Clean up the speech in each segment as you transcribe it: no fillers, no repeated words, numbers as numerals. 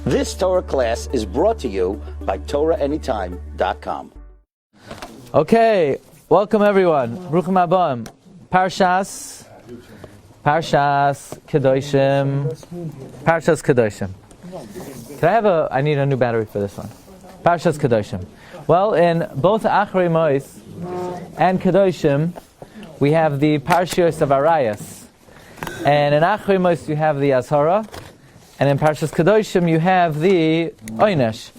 This Torah class is brought to you by TorahAnytime.com. Okay, welcome everyone. Bruchim Abam. Parshas Kedoshim. Parshas Kedoshim. I need a new battery for this one. Parshas Kedoshim. Well, in both Achrei Mois and Kedoshim, we have the Parshas of Arayas. And in Achrei Mois you have the Azhara. And in Parshas Kedoshim you have the Oynesh.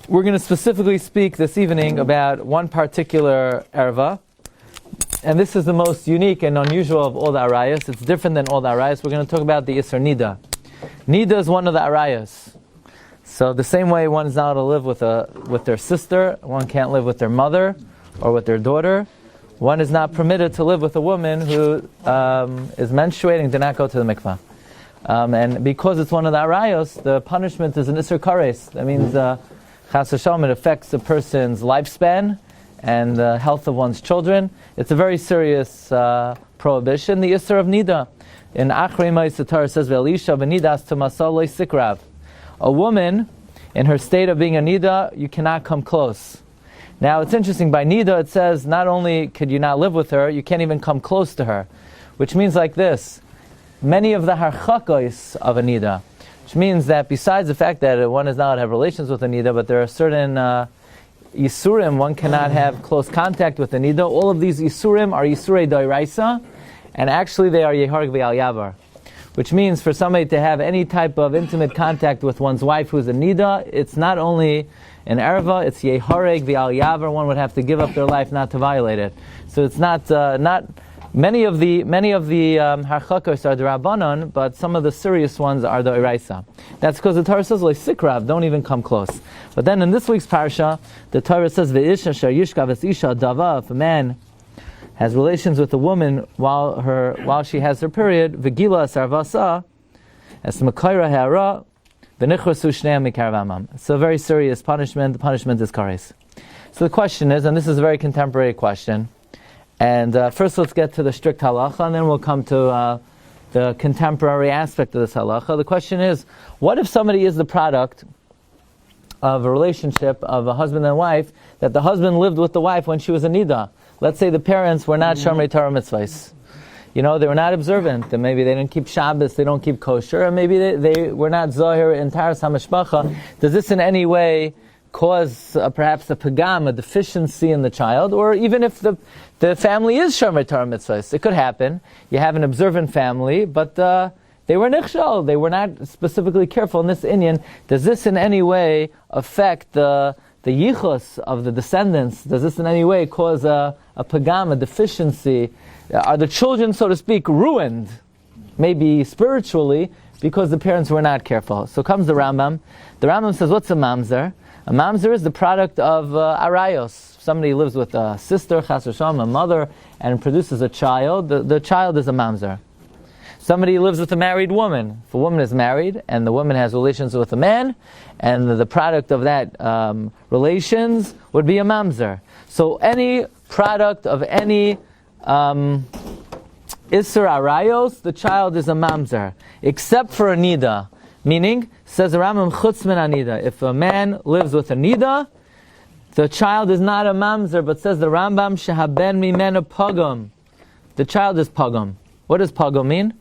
We're going to specifically speak this evening about one particular erva. And this is the most unique and unusual of all the arayas. It's different than all the arayas. We're going to talk about the Isser Nida. Nida is one of the arayas. So the same way one is not allowed to live with their sister, one can't live with their mother or with their daughter. One is not permitted to live with a woman who is menstruating, did not go to the mikvah. And because it's one of the arayos, the punishment is an Isser Kares. That means Chas v'Shalom, it affects the person's lifespan and the health of one's children. It's a very serious prohibition. The Isser of Nida. In Achrei Mois, the Torah says, "Ve'elisha v'nidas tumasal sikrav." A woman, in her state of being a Nida, you cannot come close. Now it's interesting, by Nida it says, not only could you not live with her, you can't even come close to her. Which means like this, many of the harchakos of a Nida, which means that besides the fact that one is not allowed to have relations with a Nida, but there are certain Isurim, one cannot have close contact with a Nida. All of these Isurim are Isurei Doiraisa, and actually they are Yehareg V'al Yavar. Which means for somebody to have any type of intimate contact with one's wife who's a Nida, it's not only an erva, it's Yehareg V'al Yavar. One would have to give up their life not to violate it. So it's not many of the harchakos are the Rabbanon, but some of the serious ones are the Iraisa. That's because the Torah says, "Sikrav," don't even come close. But then in this week's parsha, the Torah says, "Ve'isha shar yishkav es isha dava." If a man has relations with a woman while she has her period, v'gila sarvasa, es mekayra ha'ara, v'nichrasu shneim mikarav amam. It's a very serious punishment. The punishment is kares. So the question is, and this is a very contemporary question, and first let's get to the strict halacha, and then we'll come to the contemporary aspect of this halacha. The question is, what if somebody is the product of a relationship of a husband and wife, that the husband lived with the wife when she was a nida? Let's say the parents were not Shamrei Torah mitzvahs. They were not observant, and maybe they didn't keep Shabbos, they don't keep kosher, and maybe they were not Zohir in Taharat Hamishpacha. Does this in any way cause perhaps a pagam, a deficiency in the child? Or even if the family is Shamrei Torah mitzvahs, it could happen. You have an observant family, but they were nichshal, they were not specifically careful in this inyan. Does this in any way affect the yichus of the descendants? Does this in any way cause a pagam, a deficiency? Are the children, so to speak, ruined, maybe spiritually, because the parents were not careful? So comes the Rambam. The Rambam says, what's a mamzer? A mamzer is the product of arayos. Somebody lives with a sister, chas v'shalom, a mother, and produces a child. The child is a mamzer. Somebody lives with a married woman. If a woman is married and the woman has relations with a man, and the product of that relations would be a mamzer. So any product of any Isser Arayos, the child is a mamzer, except for a nida. Meaning, says the Rambam, chutz min anida. If a man lives with a nida, the child is not a mamzer, but says the Rambam, shehaben mimena pagam. The child is pagam. What does pagam mean?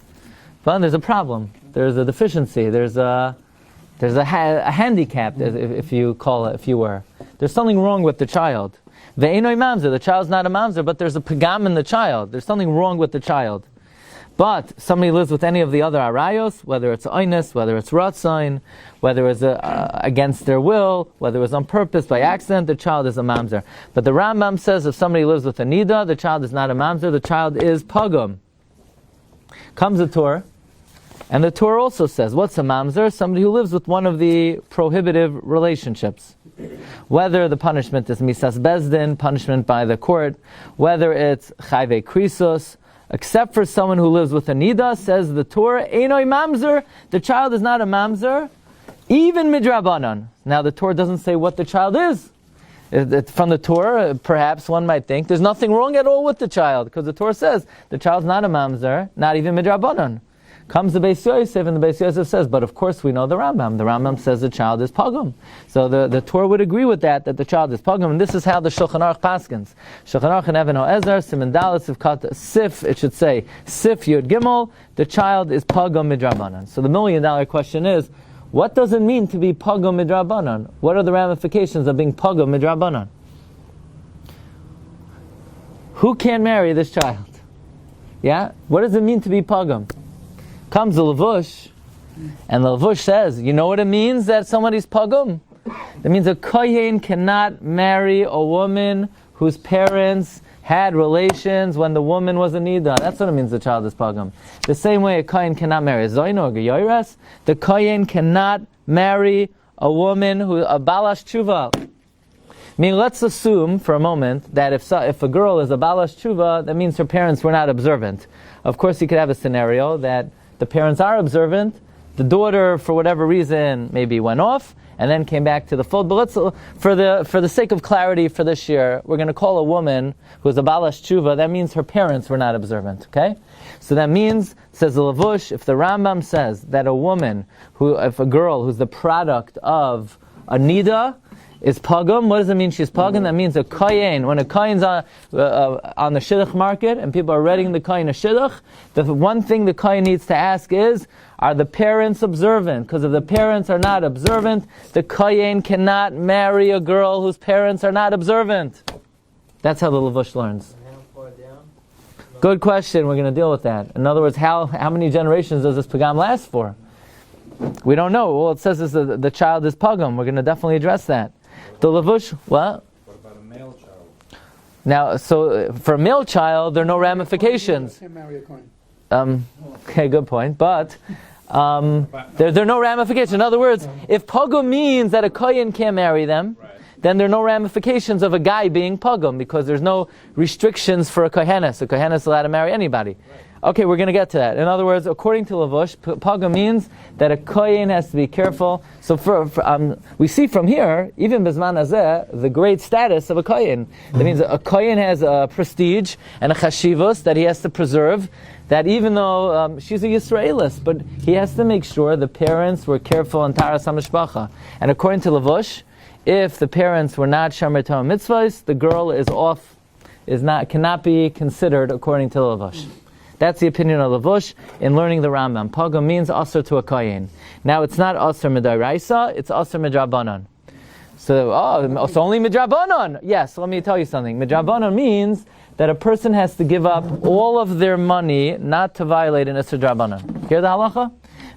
Well, there's a problem. There's a deficiency. There's a handicap, if you call it, if you were. There's something wrong with the child. Ve'enoi mamzer, the child's not a mamzer, but there's a pagam in the child. There's something wrong with the child. But somebody lives with any of the other arayos, whether it's oines, whether it's ratzain, whether it's against their will, whether it's on purpose, by accident, the child is a mamzer. But the Rambam says if somebody lives with a nida, the child is not a mamzer, the child is pagam. Comes the Torah, and the Torah also says, what's a mamzer? Somebody who lives with one of the prohibitive relationships. Whether the punishment is misas bezdin, punishment by the court, whether it's chayve krisos, except for someone who lives with a nida, says the Torah, einoi mamzer, the child is not a mamzer, even midrabanan. Now the Torah doesn't say what the child is. From the Torah, perhaps one might think there's nothing wrong at all with the child, because the Torah says the child's not a mamzer, not even midrabanan. Comes the Beis Yosef, and the Beis Yosef says, but of course we know the Rambam. The Rambam says the child is pagum. So the Torah would agree with that the child is pagum, and this is how the Shulchan Aruch paskins. Shulchan Aruch and Even HaEzer, Siman Dalet, Sif, it should say, Sif Yud Gimel, the child is pagum midrabanan. So the $1 million question is, what does it mean to be pagum midrabanan? What are the ramifications of being pagum midrabanan? Who can marry this child? Yeah? What does it mean to be pagum? Comes the Levush, and the Levush says, you know what it means that somebody's pagum? It means a kohen cannot marry a woman whose parents had relations when the woman was a nida. That's what it means the child is pagum. The same way a kohen cannot marry a zoino or geyoras, the kohen cannot marry a woman a balash tshuva. I mean, let's assume for a moment that if a girl is a balash tshuva, that means her parents were not observant. Of course, you could have a scenario that the parents are observant, the daughter, for whatever reason, maybe went off, and then came back to the fold. But let's, for the sake of clarity for this year, we're going to call a woman who's a balash tshuva, that means her parents were not observant, okay? So that means, says the Levush, if the Rambam says that a woman, if a girl who's the product of a nida, is pagum. What does it mean she's pagum? That means a kohen. When a kohen's on the shidduch market and people are reading the kohen a shidduch, the one thing the kohen needs to ask is, are the parents observant? Because if the parents are not observant, the kohen cannot marry a girl whose parents are not observant. That's how the Levush learns. Good question. We're going to deal with that. In other words, how many generations does this pagam last for? We don't know. All it says is the child is pagum. We're going to definitely address that. The Levush, what? What about a male child? Now, so for a male child, there are no ramifications. Can't marry a coin. Okay, good point. But there are no ramifications. In other words, if pagum means that a kohen can't marry them, then there are no ramifications of a guy being pagum because there's no restrictions for a kohenes. A kohenes is allowed to marry anybody. Okay, we're going to get to that. In other words, according to Levush, pagum means that a kohen has to be careful. So we see from here, even Bizman Hazeh, the great status of a kohen. That means a kohen has a prestige and a chashivus that he has to preserve, that even though she's a Yisraelis, but he has to make sure the parents were careful in Taharat Hamishpacha. And according to Levush, if the parents were not Shomer Torah mitzvahs, the girl is off, cannot be considered according to Levush. That's the opinion of Levush in learning the Rambam. Pagum means asur to a kohen. Now it's not asur midaraisa, it's asur midrabanan. So only midrabanan. Yes, let me tell you something. Midrabanan means that a person has to give up all of their money not to violate an isur drabanan. Hear the halacha?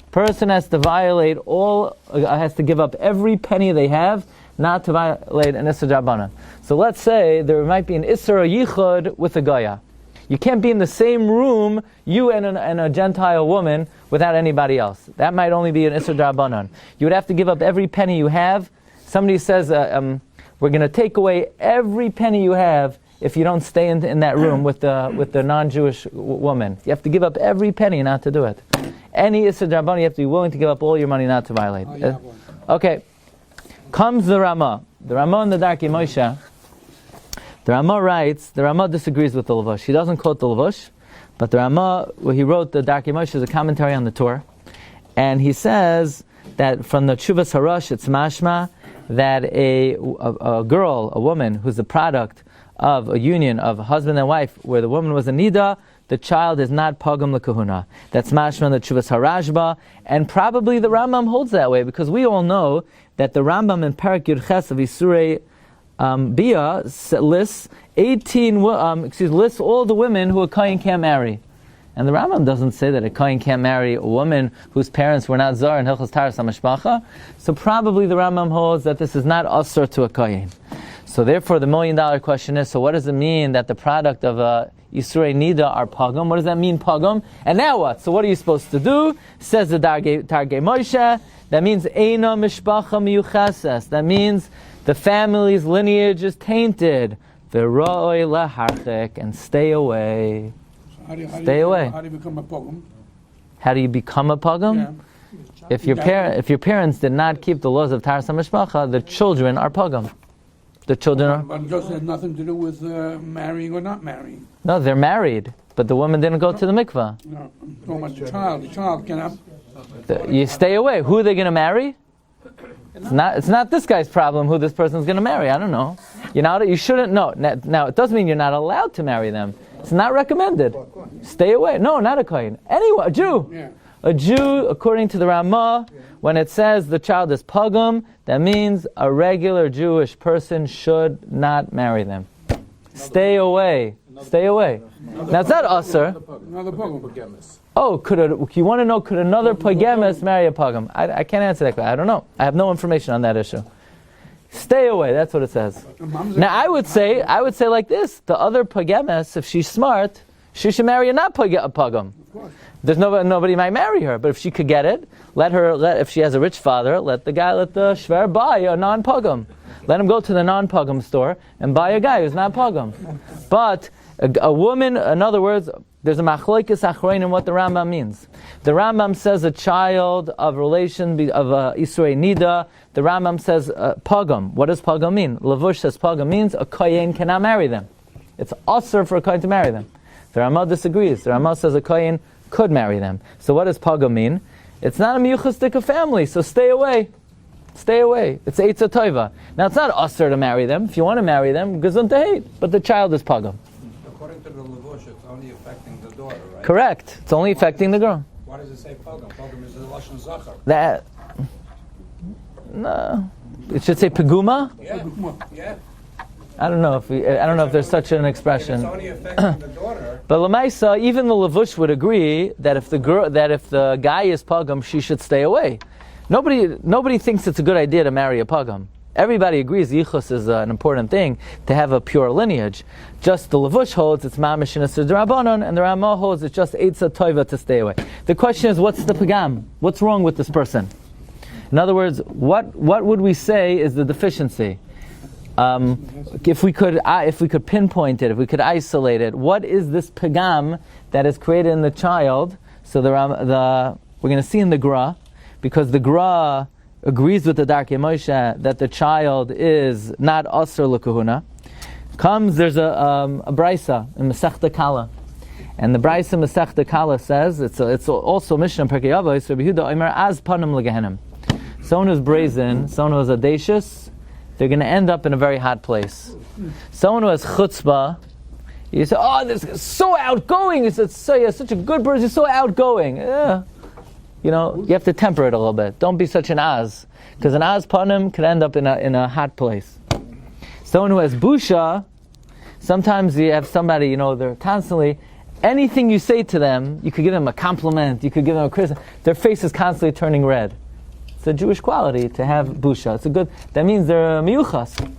Person has to give up every penny they have not to violate an isur drabanan. So let's say there might be an isur yichud with a goya. You can't be in the same room, you and a Gentile woman, without anybody else. That might only be an Isser Drabanan. You would have to give up every penny you have. Somebody says, we're going to take away every penny you have if you don't stay in that room with the non-Jewish woman. You have to give up every penny not to do it. Any Isser Drabanan, you have to be willing to give up all your money not to violate. Okay. Comes the Ramah. The Ramah in the Darkei Moshe. The Ramah writes, the Ramah disagrees with the Levush. He doesn't quote the Levush, but the Ramah, he wrote the Darkei Moshe is a commentary on the Torah, and he says that from the Teshuvas Harosh, it's mashma that a girl, a woman who's the product of a union of a husband and wife, where the woman was a nida, the child is not pagum lekahuna. That's mashma in the Teshuvas Harashba, and probably the Rambam holds that way because we all know that the Rambam in Parak Yud Ches of Isurei Bia lists lists all the women who a kohen can't marry, and the Rambam doesn't say that a kohen can't marry a woman whose parents were not zar in Hilchos Taharas Hamishpacha. So probably the Rambam holds that this is not asur to a kohen. So therefore, the $1 million question is: so what does it mean that the product of a Yisrei Nida are pagum? What does that mean, pagum? And now what? So what are you supposed to do? Says the Darkei Moshe. That means eina mishpacha miyuchases. That means the family's lineage is tainted. V'roi laharchek, and stay away. Stay away. How do you become a pogum? How do you become a pagum? Yeah. If your parents did not keep the laws of Taharas Hamishpacha, the children are pagum. The children are. But it doesn't have nothing to do with marrying or not marrying. No, they're married. but the woman didn't go to the mikvah. No, I'm talking about the child. The child cannot. You stay away. Who are they going to marry? It's not this guy's problem who this person's going to marry. I don't know. You shouldn't know. Now, it doesn't mean you're not allowed to marry them. It's not recommended. Stay away. No, not a kohen. Anyone, a Jew. Yeah. A Jew, according to the Ramah, when it says the child is pagum, that means a regular Jewish person should not marry them. Stay away. Stay away. Now, it's not usher. Another pogum. Oh, you want to know, could another polygamist marry a pagum? I can't answer that question. I don't know. I have no information on that issue. Stay away, that's what it says. Now, I would say like this: the other polygamist, if she's smart, she should marry a not pagum. There's nobody might marry her, but if she could get it, if she has a rich father, let the shver buy a non-pagum. Let him go to the non-pagum store and buy a guy who's not pagum. But a woman, in other words, there's a machloikis achrein in what the Rambam means. The Rambam says a child of relation of Yisrei Nida. The Rambam says pagum. What does pagum mean? Lavush says pagum means a kohen cannot marry them. It's usher for a kohen to marry them. The Rambam disagrees. The Rambam says a kohen could marry them. So what does pagum mean? It's not a miyuchastika family, so stay away. Stay away. It's Eitzah Toiva. Now it's not usher to marry them. If you want to marry them, gesund to hate. But the child is pagum. According to the Levush, it's only affecting the daughter, right? Correct. It's only affecting the girl. Why does it say pogum? Pogum is the lashon zachar. That. No. It should say peguma? Yeah. I don't know if there's such an expression. It's only affecting the daughter. But Lamaisa, even the Levush would agree that if the guy is pagum, she should stay away. Nobody thinks it's a good idea to marry a pagum. Everybody agrees yichus is an important thing to have a pure lineage. Just the Levush holds it's mamish and a d'Rabbanan, and the Ramah holds it's just eitzah toiva to stay away. The question is, what's the pagam? What's wrong with this person? In other words, what would we say is the deficiency? If we could pinpoint it, if we could isolate it, what is this pagam that is created in the child? So we're going to see in the Gra, because the Gra agrees with the Darkei Moshe that the child is not Asr L'Kahuna. There's a Braisa in Masechta Kala. And the Braisa Masechta Kala says, it's also Mishnah Perkei Avos, Rabbi Yehuda Omer, Az Panim L'Gehenim. Someone who's brazen, someone who is audacious, they're going to end up in a very hot place. Someone who has chutzpah, you say, oh, this is so outgoing. You're such a good person, you're so outgoing. Yeah. You have to temper it a little bit. Don't be such an az, because an az panim could end up in a hot place. Someone who has busha, sometimes you have somebody, they're constantly, anything you say to them, you could give them a compliment, you could give them a criticism, their face is constantly turning red. It's a Jewish quality to have busha. That means they're miyuchas.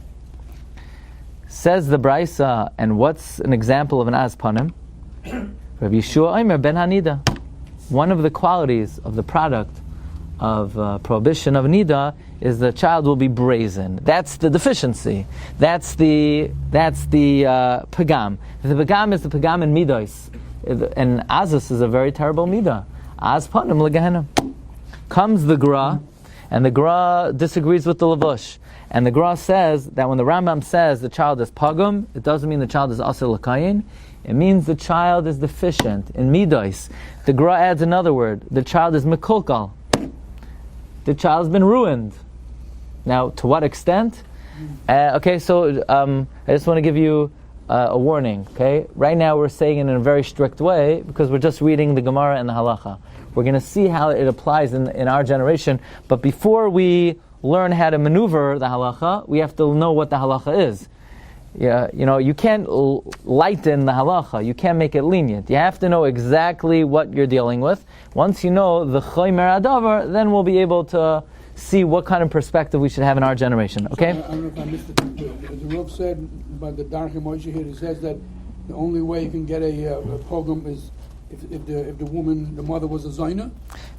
Says the Braisa, and what's an example of an az panim? Rabbi Yeshua Omer ben Hanida. One of the qualities of the product of prohibition of nida is the child will be brazen. That's the deficiency. That's the pagam. The pagam is the pagam in midos, and azus is a very terrible midah. Az panim legehenim. Comes the Gra, and the Gra disagrees with the Levush. And the Gra says that when the Rambam says the child is pagum, it doesn't mean the child is asr l'kayin. It means the child is deficient in midos. The Gra adds another word. The child is mekulkal. The child's been ruined. Now, to what extent? I just want to give you a warning. Okay, right now we're saying it in a very strict way because we're just reading the Gemara and the Halacha. We're going to see how it applies in our generation. But before we learn how to maneuver the Halacha, we have to know what the Halacha is. Yeah, you can't lighten the halacha. You can't make it lenient. You have to know exactly what you're dealing with. Once you know the chomer adavar, then we'll be able to see what kind of perspective we should have in our generation. Okay? So, I don't know if I missed it. The Rav said about the Darkei Moshe here. He says that the only way you can get a pogum is if the mother was a zayna.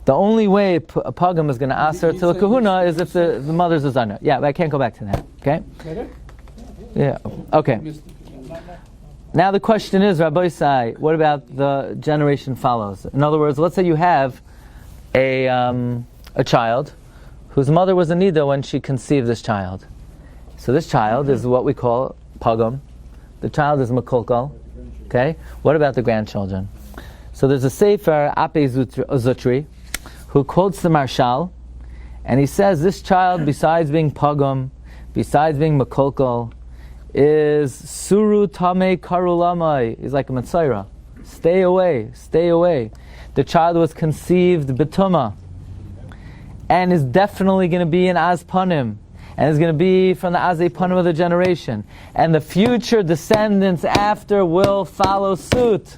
The only way a pogum is going to ask her to the kahuna is if the mother's a zayna. Yeah, but I can't go back to that. Okay? Yeah. Okay. Now the question is, Rabbi Sai, what about the generation follows? In other words, let's say you have a child whose mother was a nida when she conceived this child. So this child is what we call pagum. The child is makulkal. Okay? What about the grandchildren? So there's a Sefer, Ape Zutri, who quotes the Marshal, and he says this child, besides being pagum, besides being makolkol, is suru tame karulamai. He's like a Matzaira. Stay away, stay away. The child was conceived betuma, and is definitely going to be an azpanim, and is going to be from the azei panim of the generation, and the future descendants after will follow suit.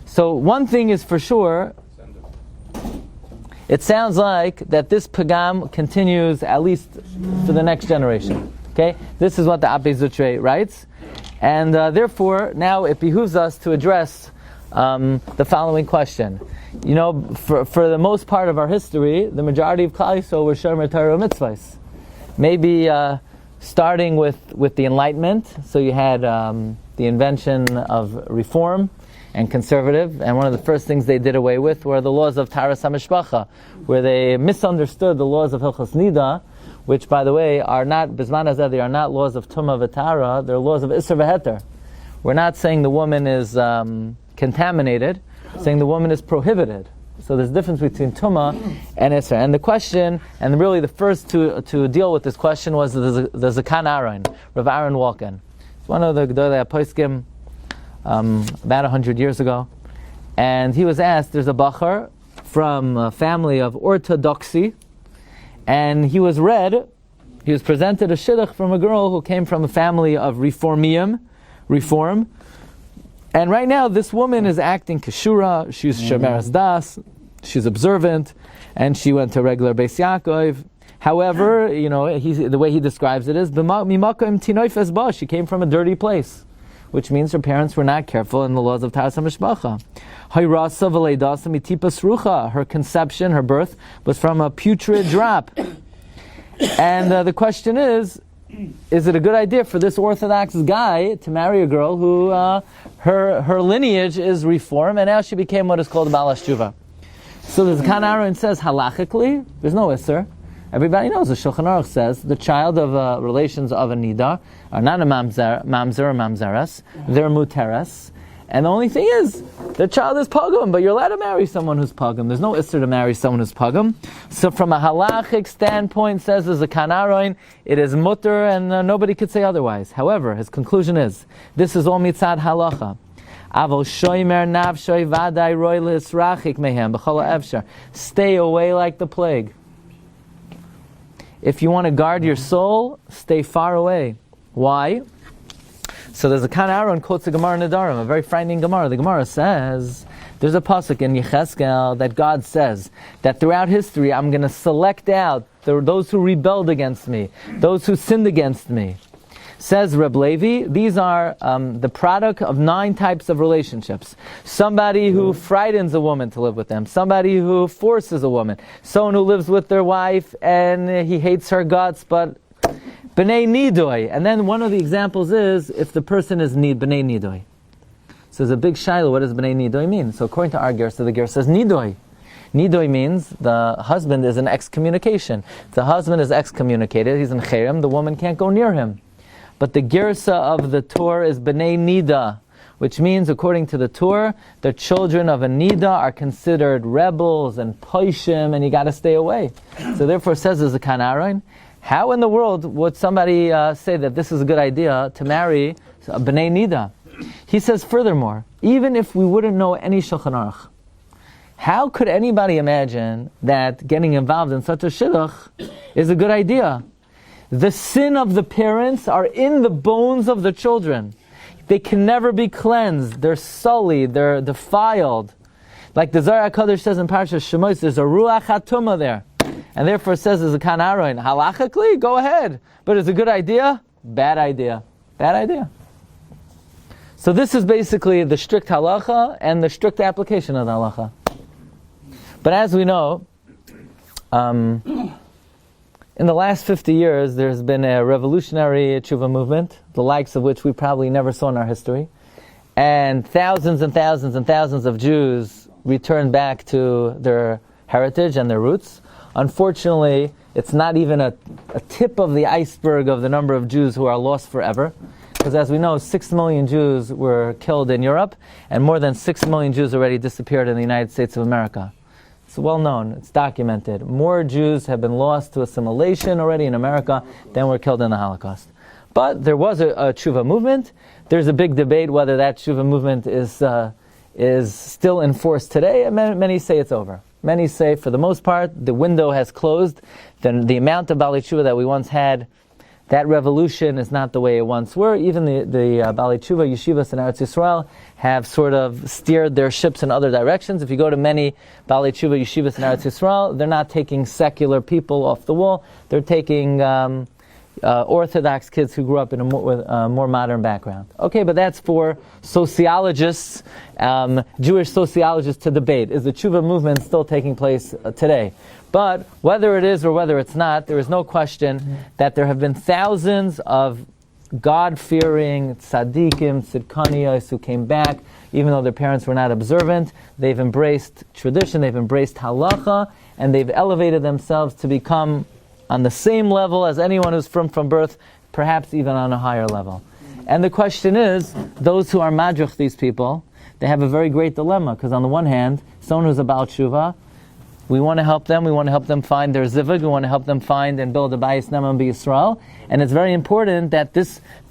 So one thing is for sure, it sounds like that this pagam continues at least for the next generation. Okay, this is what the Ape Zutre writes, and therefore now it behooves us to address the following question. You know, for the most part of our history, the majority of Klal Yisrael were Shomer Torah mitzvahs. Maybe starting with the Enlightenment, so you had the invention of reform and conservative, and one of the first things they did away with were the laws of Taharat Hamishpacha, where they misunderstood the laws of Hilchos Nida, which, by the way, are not Bisman Hazeh, they are not laws of Tumah V'Tara, they're laws of Isser V'Heter. We're not saying the woman is contaminated, saying the woman is prohibited. So there's a difference between Tumah and Isser. And the question, and really the first to deal with this question was the Zakan Aaron, Rav Aaron Walken. It's one of the Gedolei HaPoskim, about 100 years ago. And he was asked, there's a Bachar from a family of orthodoxy, and he was presented a shidduch from a girl who came from a family of reform. And right now this woman is acting kashura, she's shemeres das, she's observant, and she went to regular Beis Yaakov. However, you know, the way he describes it is, she came from a dirty place, which means her parents were not careful in the laws of Taharat Hamishpacha. Her conception, her birth, was from a putrid drop. And the question is it a good idea for this Orthodox guy to marry a girl who her lineage is reform, and now she became what is called a Balas Tshuva? So the Zakan Aaron says, halachically, there's no Isser. Everybody knows the Shulchan Aruch says the child of relations of a nidar are not a mamzer or mamzeres, they're muteres. And the only thing is, the child is pagum, but you're allowed to marry someone who's pagum. There's no isser to marry someone who's pagum. So from a halachic standpoint, says the Zakan Aaron, it is mutter, and nobody could say otherwise. However, his conclusion is, this is all mitzad halacha. Stay away like the plague. If you want to guard your soul, stay far away. Why? So there's a Zakan Aaron quotes a Gemara Nedarim, a very frightening Gemara. The Gemara says, there's a pasuk in Yecheskel that God says that throughout history I'm going to select out those who rebelled against me, those who sinned against me. Says Reb Levi, these are the product of 9 types of relationships. Somebody who frightens a woman to live with them. Somebody who forces a woman. Someone who lives with their wife and he hates her guts, but B'nai Nidoy. And then one of the examples is if the person is B'nai Nidoy. So there's a big shiloh, what does B'nai Nidoy mean? So according to our Gersa, the Gersa says Nidoy. Nidoy means the husband is in excommunication. If the husband is excommunicated, he's in Cherem, the woman can't go near him. But the Gersa of the Torah is B'nai Nida, which means, according to the Torah, the children of a Nida are considered rebels and poishim, and you got to stay away. So therefore, says the Zakan Aaron, how in the world would somebody say that this is a good idea to marry a B'nai Nida? He says furthermore, even if we wouldn't know any Shulchan Aruch, how could anybody imagine that getting involved in such a shidduch is a good idea? The sin of the parents are in the bones of the children. They can never be cleansed. They're sullied. They're defiled. Like the Zohar HaKadosh says in Parshas Shemos, there's a ruach hatumah there. And therefore says the Zakan Aaron, halachically, go ahead. But it's a good idea? Bad idea. Bad idea. So this is basically the strict halacha and the strict application of the halacha. But as we know, in the last 50 years, there's been a revolutionary Teshuva movement, the likes of which we probably never saw in our history. And thousands and thousands and thousands of Jews returned back to their heritage and their roots. Unfortunately, it's not even a tip of the iceberg of the number of Jews who are lost forever. because as we know, 6 million Jews were killed in Europe, and more than 6 million Jews already disappeared in the United States of America. It's well known, it's documented. More Jews have been lost to assimilation already in America than were killed in the Holocaust. But there was a Teshuva movement. There's a big debate whether that Teshuva movement is still in force today, and many say it's over. Many say, for the most part, the window has closed. Then the amount of Baalei Teshuva that we once had, that revolution is not the way it once were. Even the Baalei Teshuva yeshivas in Eretz Yisrael have sort of steered their ships in other directions. If you go to many Baalei Teshuva yeshivas in Eretz Yisrael, they're not taking secular people off the wall. They're taking Orthodox kids who grew up in a more modern background. Okay, but that's for sociologists, Jewish sociologists to debate. Is the Teshuva movement still taking place today? But whether it is or whether it's not, there is no question that there have been thousands of God-fearing tzaddikim, tzidkaniyos, who came back, even though their parents were not observant. They've embraced tradition, they've embraced halacha, and they've elevated themselves to become on the same level as anyone who's from birth, perhaps even on a higher level. And the question is, those who are madrich, these people, they have a very great dilemma, because on the one hand, someone who's a Baal Teshuva, we want to help them find their zivug, we want to help them find and build a bayis ne'eman b'Yisrael, and it's very important that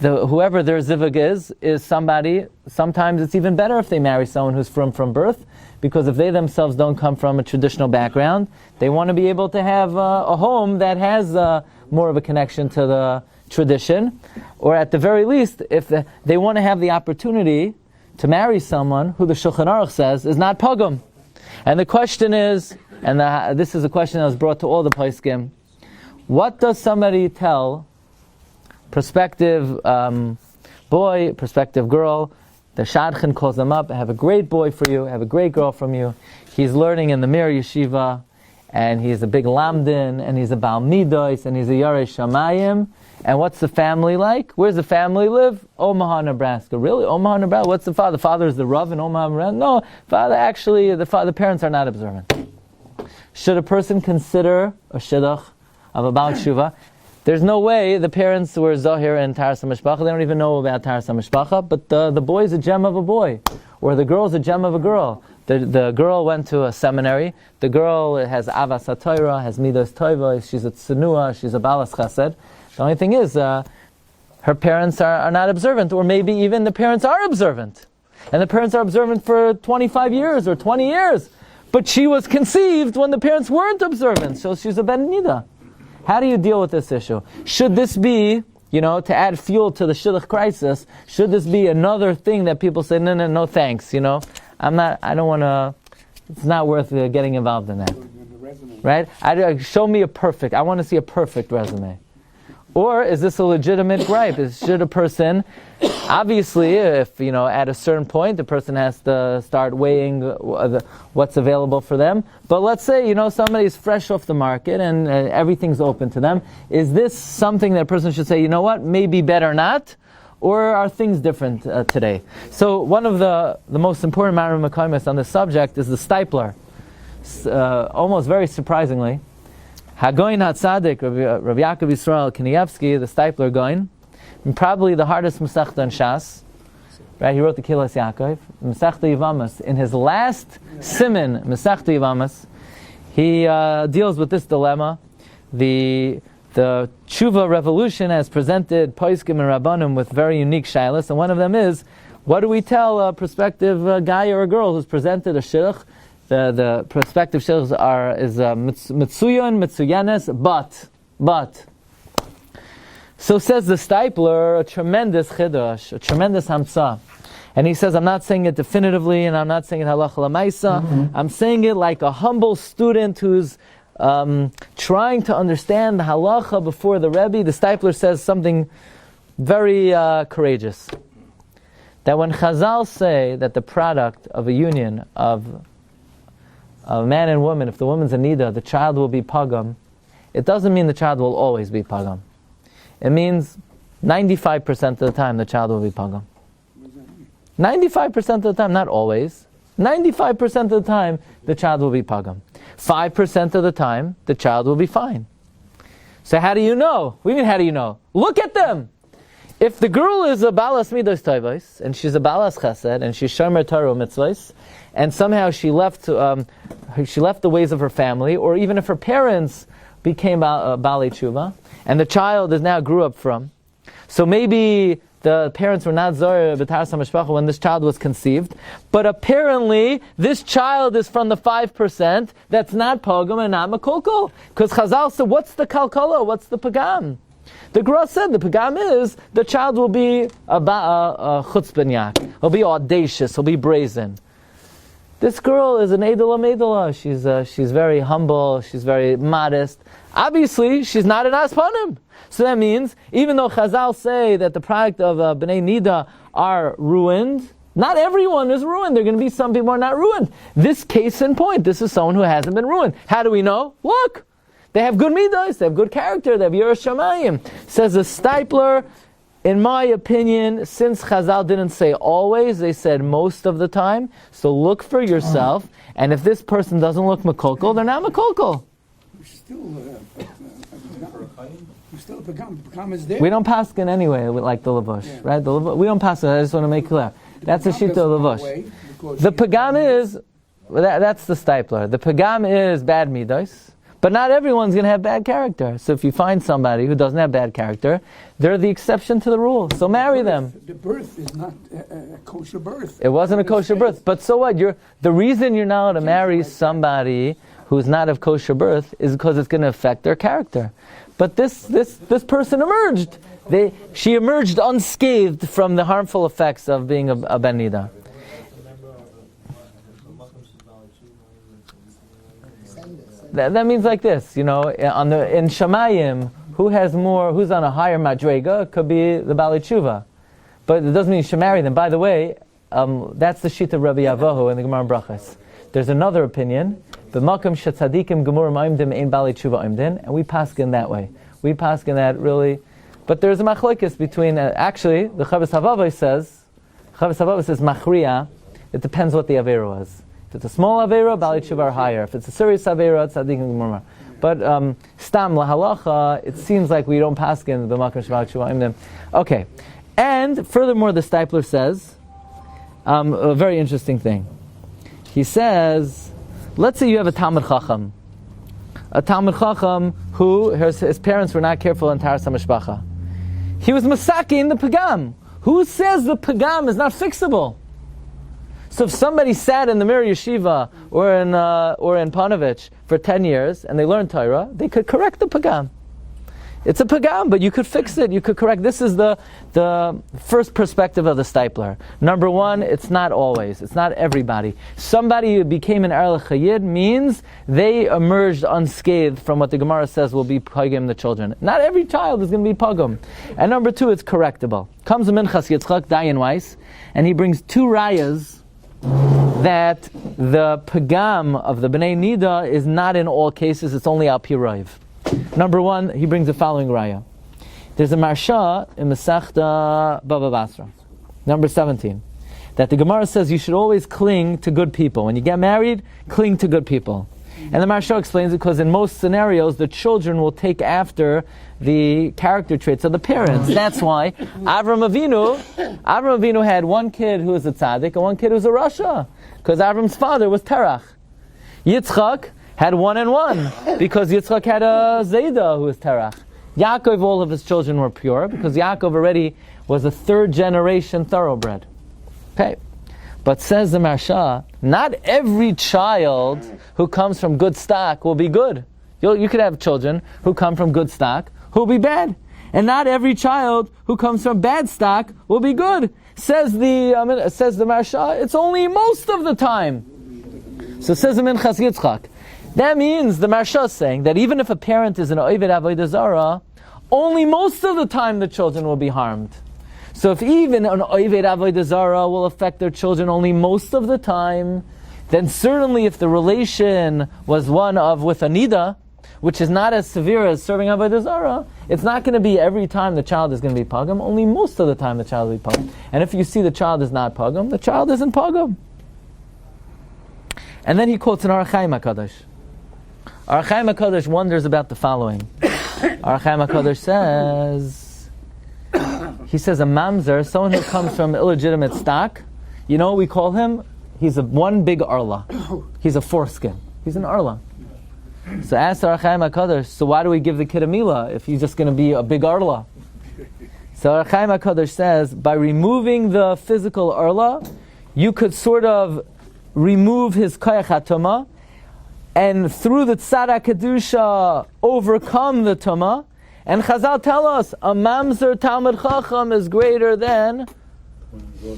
whoever their zivug is somebody. Sometimes it's even better if they marry someone who's from birth, because if they themselves don't come from a traditional background, they want to be able to have a home that has more of a connection to the tradition, or at the very least, if they want to have the opportunity to marry someone who the Shulchan Aruch says is not pogum. And the question is, and this is a question that was brought to all the poskim, what does somebody tell prospective boy, prospective girl? The shadchan calls them up, I have a great boy for you, I have a great girl from you. He's learning in the Mir Yeshiva, and he's a big lamdin, and he's a Baal Midos, and he's a Yarei Shamayim. And what's the family like? Where's the family live? Omaha, Nebraska. Really? Omaha, Nebraska? What's the father? The father is the Rav in Omaha, Nebraska? No, father, actually, the parents are not observant. Should a person consider a shidduch of a Baal Teshuva? There's no way the parents were Zohir and Taharat Hamishpacha. They don't even know about Taharat Hamishpacha, but the boy's a gem of a boy, or the girl's a gem of a girl. The girl went to a seminary. The girl has Avas HaTorah, has Midas Toivos, she's a Tsunua, she's a Balas Chesed. The only thing is, her parents are not observant, or maybe even the parents are observant. And the parents are observant for 25 years or 20 years. But she was conceived when the parents weren't observant, so she's a Ben Nida. How do you deal with this issue? Should this be, to add fuel to the shidduch crisis, should this be another thing that people say, no thanks, I don't want to, it's not worth getting involved in that. Right? Show me I want to see a perfect resume. Or is this a legitimate gripe? Should a person, obviously, if, at a certain point, the person has to start weighing what's available for them. But let's say, somebody's fresh off the market and everything's open to them. Is this something that a person should say, you know what, maybe better not? Or are things different today? So one of the most important Ma'arim Mekaymis on this subject is the Stipler. Almost very surprisingly, Hagoin HaTzadik, Rabbi Yaakov Yisrael Kanievsky, the Stipler Goin, and probably the hardest Masechta in Shas, right? He wrote the Kilas Yaakov, Masechta Yevamos. In his last Siman, Masechta Yevamos, he deals with this dilemma. The Teshuva revolution has presented Poskim and Rabbanim with very unique shilas, and one of them is, what do we tell a prospective guy or a girl who's presented a shidduch? The prospective shidduchs is mitzuyon, mitzuyanes, but. So says the Stipler, a tremendous chiddush, a tremendous hamsa. And he says, I'm not saying it definitively, and I'm not saying it halacha l'maisa. I'm saying it like a humble student who's trying to understand the halacha before the Rebbe. The Stipler says something very courageous. That when Chazal say that the product of a union of a man and woman, if the woman's a nida, the child will be pagam, it doesn't mean the child will always be pagam. It means 95% of the time the child will be pagam. 95% of the time, not always. 95% of the time the child will be pagam. 5% of the time the child will be fine. So how do you know? What do you mean, how do you know? Look at them! If the girl is a balas midos tovos, and she's a balas chesed, and she's shomer Torah mitzvos, and somehow she left the ways of her family, or even if her parents became balei tshuva, and the child is now grew up from, so maybe the parents were not zoyer b'taharas Hamishpacha when this child was conceived, but apparently this child is from the 5% that's not pogam and not makolkol. Because Chazal said, what's the kalkala? What's the pagam? The Gra said the pagam is the child will be a chutzpanyak. He'll be audacious. He'll be brazen. This girl is an edela medela. She's very humble. She's very modest. Obviously, she's not an aspanim. So that means, even though Chazal say that the product of Bnei Nida are ruined, not everyone is ruined. There are going to be some people who are not ruined. This case in point, this is someone who hasn't been ruined. How do we know? Look, they have good midas, they have good character, they have Yiras Shamayim. Says the Stipler, in my opinion, since Chazal didn't say always, they said most of the time. So look for yourself, and if this person doesn't look makolkol, they're not makolkol. Still the pagam is there. We don't paskin anyway, like the lavush, right? We don't paskin. I just want to make clear. That's the shita of lavush. The pagam is that's the Stipler. The pagam is bad midos, but not everyone's going to have bad character. So if you find somebody who doesn't have bad character, they're the exception to the rule. So marry them. The birth is not a kosher birth. It wasn't a kosher birth, but so what? The reason you're not allowed to marry somebody who's not of kosher birth is because it's going to affect their character. But this person emerged. She emerged unscathed from the harmful effects of being a ben nida. That means like this, in Shamayim, who's on a higher madrega could be the balei tshuva, but it doesn't mean you should marry them. By the way, that's the shita of Rabbi Avohu in the Gemara Brachas. There's another opinion. B'makom shetzadikim gemurim oimdim ein balei tshuva oimdin, and we paskin that way. We paskin that really, but there's a machlokes between. Actually, the Chavos Havavos says machriya. It depends what the avera was. If it's a small avera, balei tshuva are higher. If it's a serious avera, tzadikim gemurim. But stam lahalacha, it seems like we don't paskin b'makom shebalei tshuva oimdim. Okay, and furthermore, the Stipler says a very interesting thing. He says, let's say you have a Talmud Chacham who his parents were not careful in Taharat Hamishpacha. He was masaki in the pagam. Who says the pagam is not fixable? So if somebody sat in the Mir Yeshiva or in Panovich for 10 years and they learned Torah, they could correct the pagam. It's a pagam, but you could fix it. You could correct. This is the first perspective of the Stipler. Number one, it's not always. It's not everybody. Somebody who became an Erle Chayid means they emerged unscathed from what the Gemara says will be pagam the children. Not every child is going to be pagam. And number two, it's correctable. Comes a Minchas Yitzchak, Dayan Weiss, and he brings two rayas that the pagam of the Bnei Nida is not in all cases. It's only al pi raiv. Number one, he brings the following raya. There's a marsha in Masechta Bava Basra, number 17, that the Gemara says you should always cling to good people. When you get married, cling to good people. And the marsha explains it because in most scenarios, the children will take after the character traits of the parents. That's why Avram Avinu had one kid who was a tzaddik and one kid who was a rasha, because Avram's father was Terach. Yitzchak had 1 and 1, because Yitzchak had a Zayda who was Terach. Yaakov, all of his children were pure, because Yaakov already was a 3rd generation thoroughbred. Okay. But says the Marsha, not every child who comes from good stock will be good. You could have children who come from good stock who will be bad. And not every child who comes from bad stock will be good. Says the Marsha, it's only most of the time. So says the Minchas Yitzchak. That means the Marsha is saying that even if a parent is an Oived Avodah Zarah, only most of the time the children will be harmed. So if even an Oived Avodah Zarah will affect their children only most of the time, then certainly if the relation was one of with a Nida, which is not as severe as serving Avodah Zarah, it's not going to be every time the child is going to be pagam, only most of the time the child will be pagam. And if you see the child is not pagam, the child isn't pagam. And then he quotes an Ar Chaim HaKadosh. Ar Chaim HaKadosh wonders about the following. Ar Chaim HaKadosh says, He says a mamzer, someone who comes from illegitimate stock, you know what we call him? He's one big arla. He's a foreskin. He's an arla. So ask the Ohr HaChaim HaKadosh, so why do we give the kid a milah if he's just going to be a big arla? So Ohr HaChaim HaKadosh says, by removing the physical arla, you could sort of remove his koyach hatuma, and through the tzara kedusha overcome the tuma. And Chazal tell us a mamzer Talmud Chacham is greater than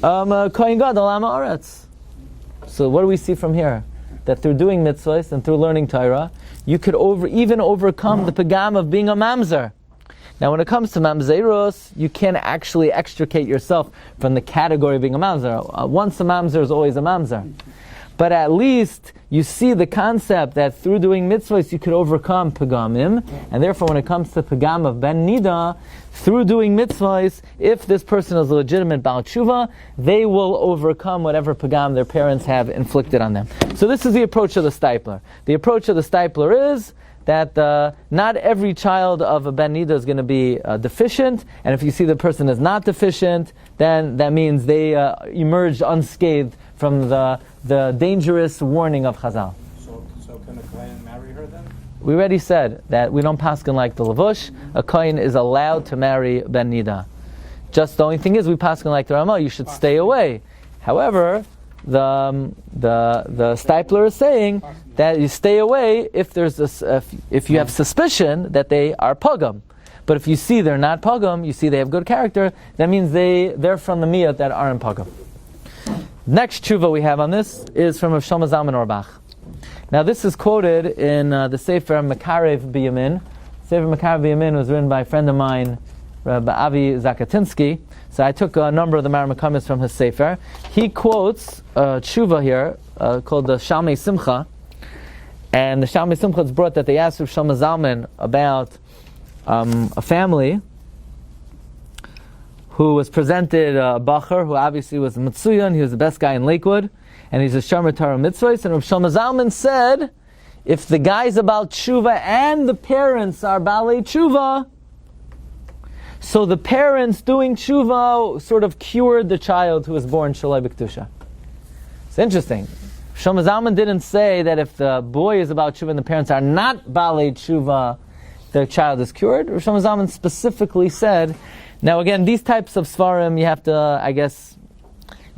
Kohen Gadol Am Haaretz. So what do we see from here? That through doing mitzvahs and through learning Torah, you could even overcome the pagam of being a mamzer. Now, when it comes to mamzerus, you can't actually extricate yourself from the category of being a mamzer. Once a mamzer is always a mamzer. But at least you see the concept that through doing mitzvahs you could overcome pagamim, and therefore when it comes to pagam of ben nida, through doing mitzvahs, if this person is a legitimate Baal Tshuva, they will overcome whatever pagam their parents have inflicted on them. So this is the approach of the Stipler. The approach of the Stipler is that not every child of a ben nida is going to be deficient, and if you see the person is not deficient, then that means they emerged unscathed from the dangerous warning of Chazal. So can a Kohen marry her then? We already said that we don't paskin like the Lavush. A Kohen is allowed to marry ben nida. Just the only thing is we paskin like the Ramah. You should stay away. However, the Stipler is saying that you stay away if there's if you have suspicion that they are pogam. But if you see they're not pogam, you see they have good character, that means they're from the miyat that aren't pogam. Next tshuva we have on this is from Rav Shlomo Zalman Auerbach. Now this is quoted in the Sefer Makarev B'Yamin. Sefer Makarev B'Yamin was written by a friend of mine, Rabbi Avi Zakatinsky. So I took a number of the Marmakamis from his Sefer. He quotes a tshuva here called the Shalmei Simcha. And the Shalmei Simcha is brought that they asked Rav Shlomo Zalman about a family who was presented a bacher who obviously was Mitsuyan. He was the best guy in Lakewood, and he's a Shomer Torah Mitzvahs. And Rav Shlomo Zalman said, if the guy's about tshuva and the parents are balei tshuva, so the parents doing tshuva sort of cured the child who was born shalai b'kedusha. It's interesting. Shlomo Zalman didn't say that if the boy is about tshuva and the parents are not balei tshuva, the child is cured. Rav Shlomo Zalman specifically said. Now again, these types of svarim you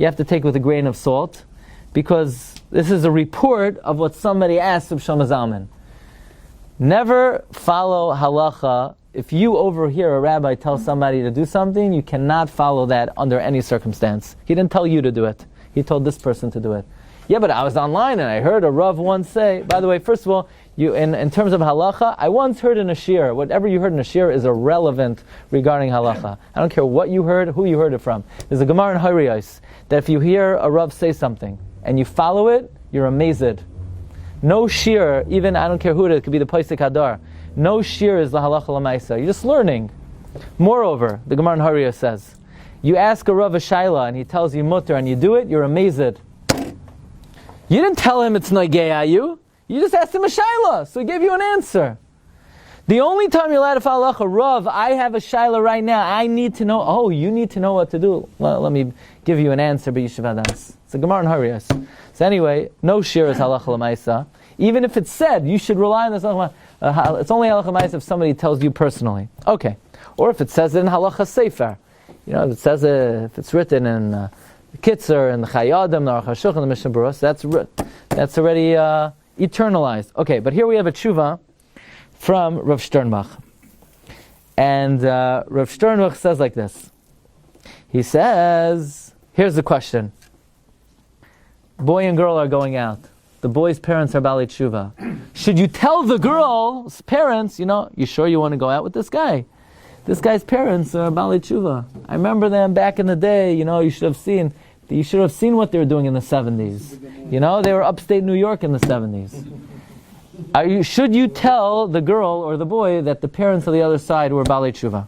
have to take with a grain of salt, because this is a report of what somebody asked of Shlomo Zalman. Never follow halacha. If you overhear a rabbi tell somebody to do something, you cannot follow that under any circumstance. He didn't tell you to do it. He told this person to do it. Yeah, but I was online and I heard a Rav once say, by the way, first of all, in terms of halacha, I once heard in a shir, whatever you heard in a shir is irrelevant regarding halacha. I don't care what you heard, who you heard it from. There's a Gemara in Hariyos that if you hear a Rav say something and you follow it, you're amazed. No shir, even I don't care who it is, it could be the Paisik Hadar. No shir is the halacha l'maisa. You're just learning. Moreover, the Gemara in Hariyos says, you ask a Rav a shaila and he tells you mutter and you do it, you're amazed. You didn't tell him it's noigei you. You just asked him a shaila, so he gave you an answer. The only time you're allowed to follow halacha, Rav, I have a shaila right now. I need to know. Oh, you need to know what to do. Well, let me give you an answer, but Yishuv Hadas. It's a Gemara in Hariyos. So anyway, no shir is halacha l'maisa. Even if it's said, you should rely on this. It's only halacha l'maisa if somebody tells you personally. Okay. Or if it says it in halacha sefer. You know, if it says it, if it's written in the Kitzer and the Chayadim, the Aruch HaShulchan, the Mishnah Berurah, that's already eternalized. Okay, but here we have a tshuva from Rav Sternbach. And Rav Sternbach says like this. He says, here's the question. Boy and girl are going out. The boy's parents are balei tshuva. Should you tell the girl's parents, you sure you want to go out with this guy? This guy's parents are balei tshuva. I remember them back in the day, you should have seen what they were doing in the 70s. They were upstate New York in the 70s. Should you tell the girl or the boy that the parents of the other side were balei tshuva?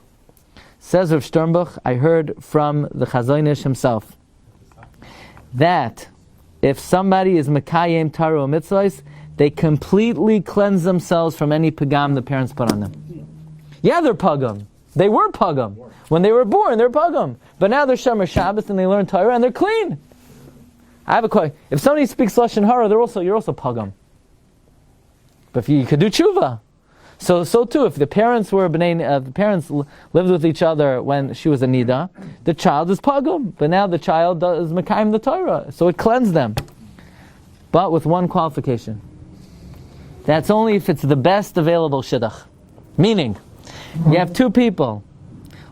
Says Rav Sternbach, I heard from the Chazon Ish himself that if somebody is mekayem taru mitzvahs, they completely cleanse themselves from any pagam the parents put on them. Yeah, they're pagam. They were pagum. When they were born, they're pagum. But now they're Shomer Shabbos and they learn Torah and they're clean. I have a question. If somebody speaks Lashon Hara, you're also pagum. But if you could do tshuva. So too, if the parents were the parents lived with each other when she was a nida, the child is pagum. But now the child is mekayim the Torah, so it cleansed them. But with one qualification. That's only if it's the best available shidduch. Meaning, you have two people.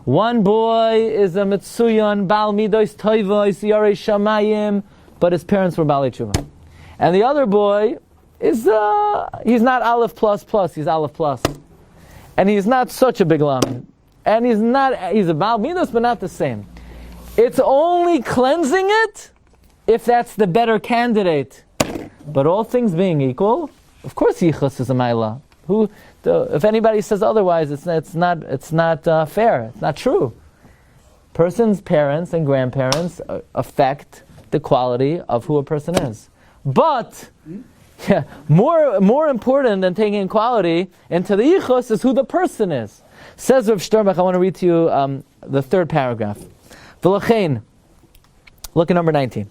One boy is a mitsuyan, bal midos toivos, yarei shamayim, but his parents were balei tshuva. And the other boy is he's not Aleph plus plus, he's Aleph plus. And he's not such a big lamed. And he's a Baal Midos, but not the same. It's only cleansing it if that's the better candidate. But all things being equal, of course Yichus is a Maila. If anybody says otherwise, it's not fair. It's not true. Person's parents and grandparents affect the quality of who a person is. But yeah, more important than taking quality into the yichus is who the person is. Says Rav Sternbach, I want to read to you the third paragraph. V'lachein, look at number 19.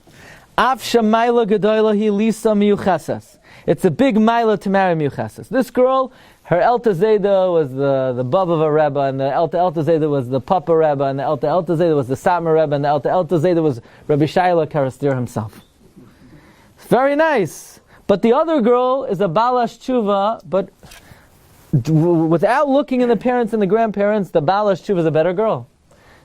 Af shamayla gedoyla hi lisa miyuchesses. It's a big maila to marry miyuchesses. This girl, her Elta Zayda was the bub of a Rebbe, and the Elta Zayda was the Papa Rebbe, and the Elta Zayda was the Satmar Rebbe, and the Elta Zayda was Rabbi Shaila Karastir himself. Very nice. But the other girl is a Balash Tshuva, but without looking in the parents and the grandparents, the Balash Tshuva is a better girl.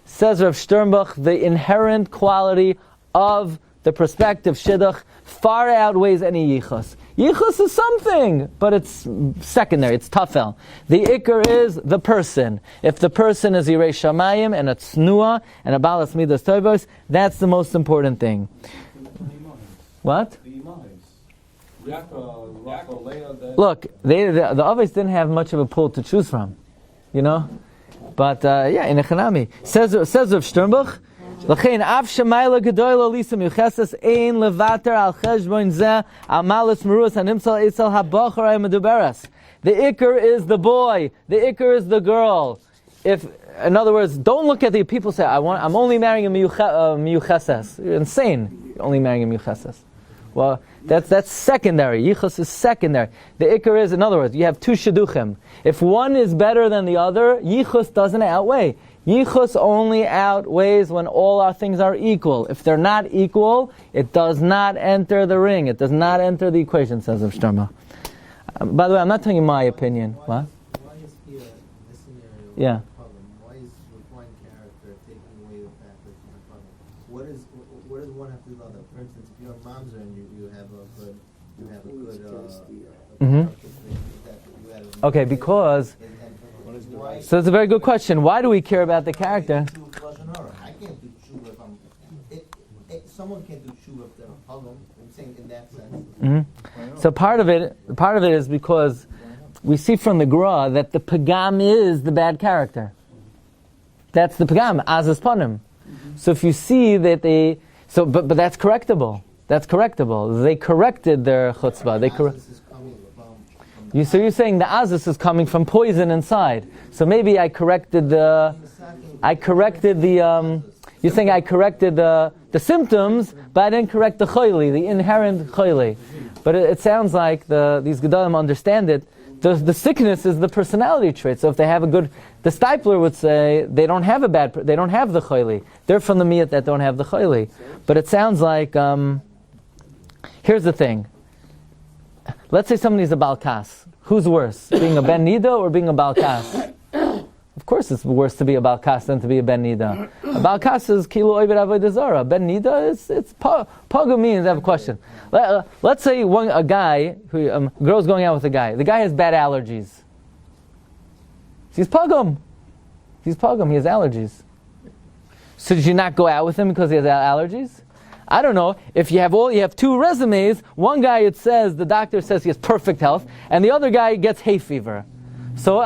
Says Rav Sternbach, the inherent quality of the prospective shidduch far outweighs any yichus. Yichus is something, but it's secondary, it's tafel. The ikar is the person. If the person is Yirei Shamayim and a tznuah and a Balas Midas Tovos, that's the most important thing. What? Look, the others didn't have much of a pool to choose from, you know. But in Echanami says Rav Sternbach, L'chein av shemayla gedoyla lisa miucheses ein levater al cheshbon zeh al malus merus hanimsal etzal habachar meduberes. The ikar is the boy. The ikar is the girl. In other words, don't look at the people say, I'm only marrying a miucheses. You're insane. You're only marrying a miucheses. Well, that's secondary. Yichus is secondary. The ikar is, in other words, you have two shidduchim. If one is better than the other, yichus doesn't outweigh. Yichus only outweighs when all our things are equal. If they're not equal, it does not enter the ring. It does not enter the equation, says Rav Sternbach. By the way, I'm not telling you my opinion. What? Why is here this scenario Yeah. a problem? Why is with one character taking away the fact that it's a problem? What does one have to do about that? For instance, if you're a mamzer and you have a good Okay, because so it's a very good question. Why do we care about the character? I can't do tshuva if someone can't do tshuva if they're a problem. I'm saying in that sense. Mm-hmm. So part of it is because we see from the Gra that the pagam is the bad character. That's the pagam, azas panim. So if you see that but that's correctable. That's correctable. They corrected their chutzpah. So you're saying the azas is coming from poison inside. So maybe I corrected the you're saying I corrected the symptoms, but I didn't correct the choili, the inherent choili. But it sounds like these gedolim understand it. The sickness is the personality trait. So if they have the Stipler would say they don't have the choili. They're from the miyat that don't have the choili. But it sounds like here's the thing. Let's say somebody's a balkas. Who's worse, being a ben nida or being a balkas? Of course, it's worse to be a balkas than to be a ben nida. A balkas is kilo oived avodah zara. Ben nida it's pagu means. I have a question. Let's say a guy who girl's going out with a guy. The guy has bad allergies. He's pagum. He's pagum. He has allergies. So did you not go out with him because he has allergies? I don't know. If you have two resumes, one guy the doctor says he has perfect health, and the other guy gets hay fever. So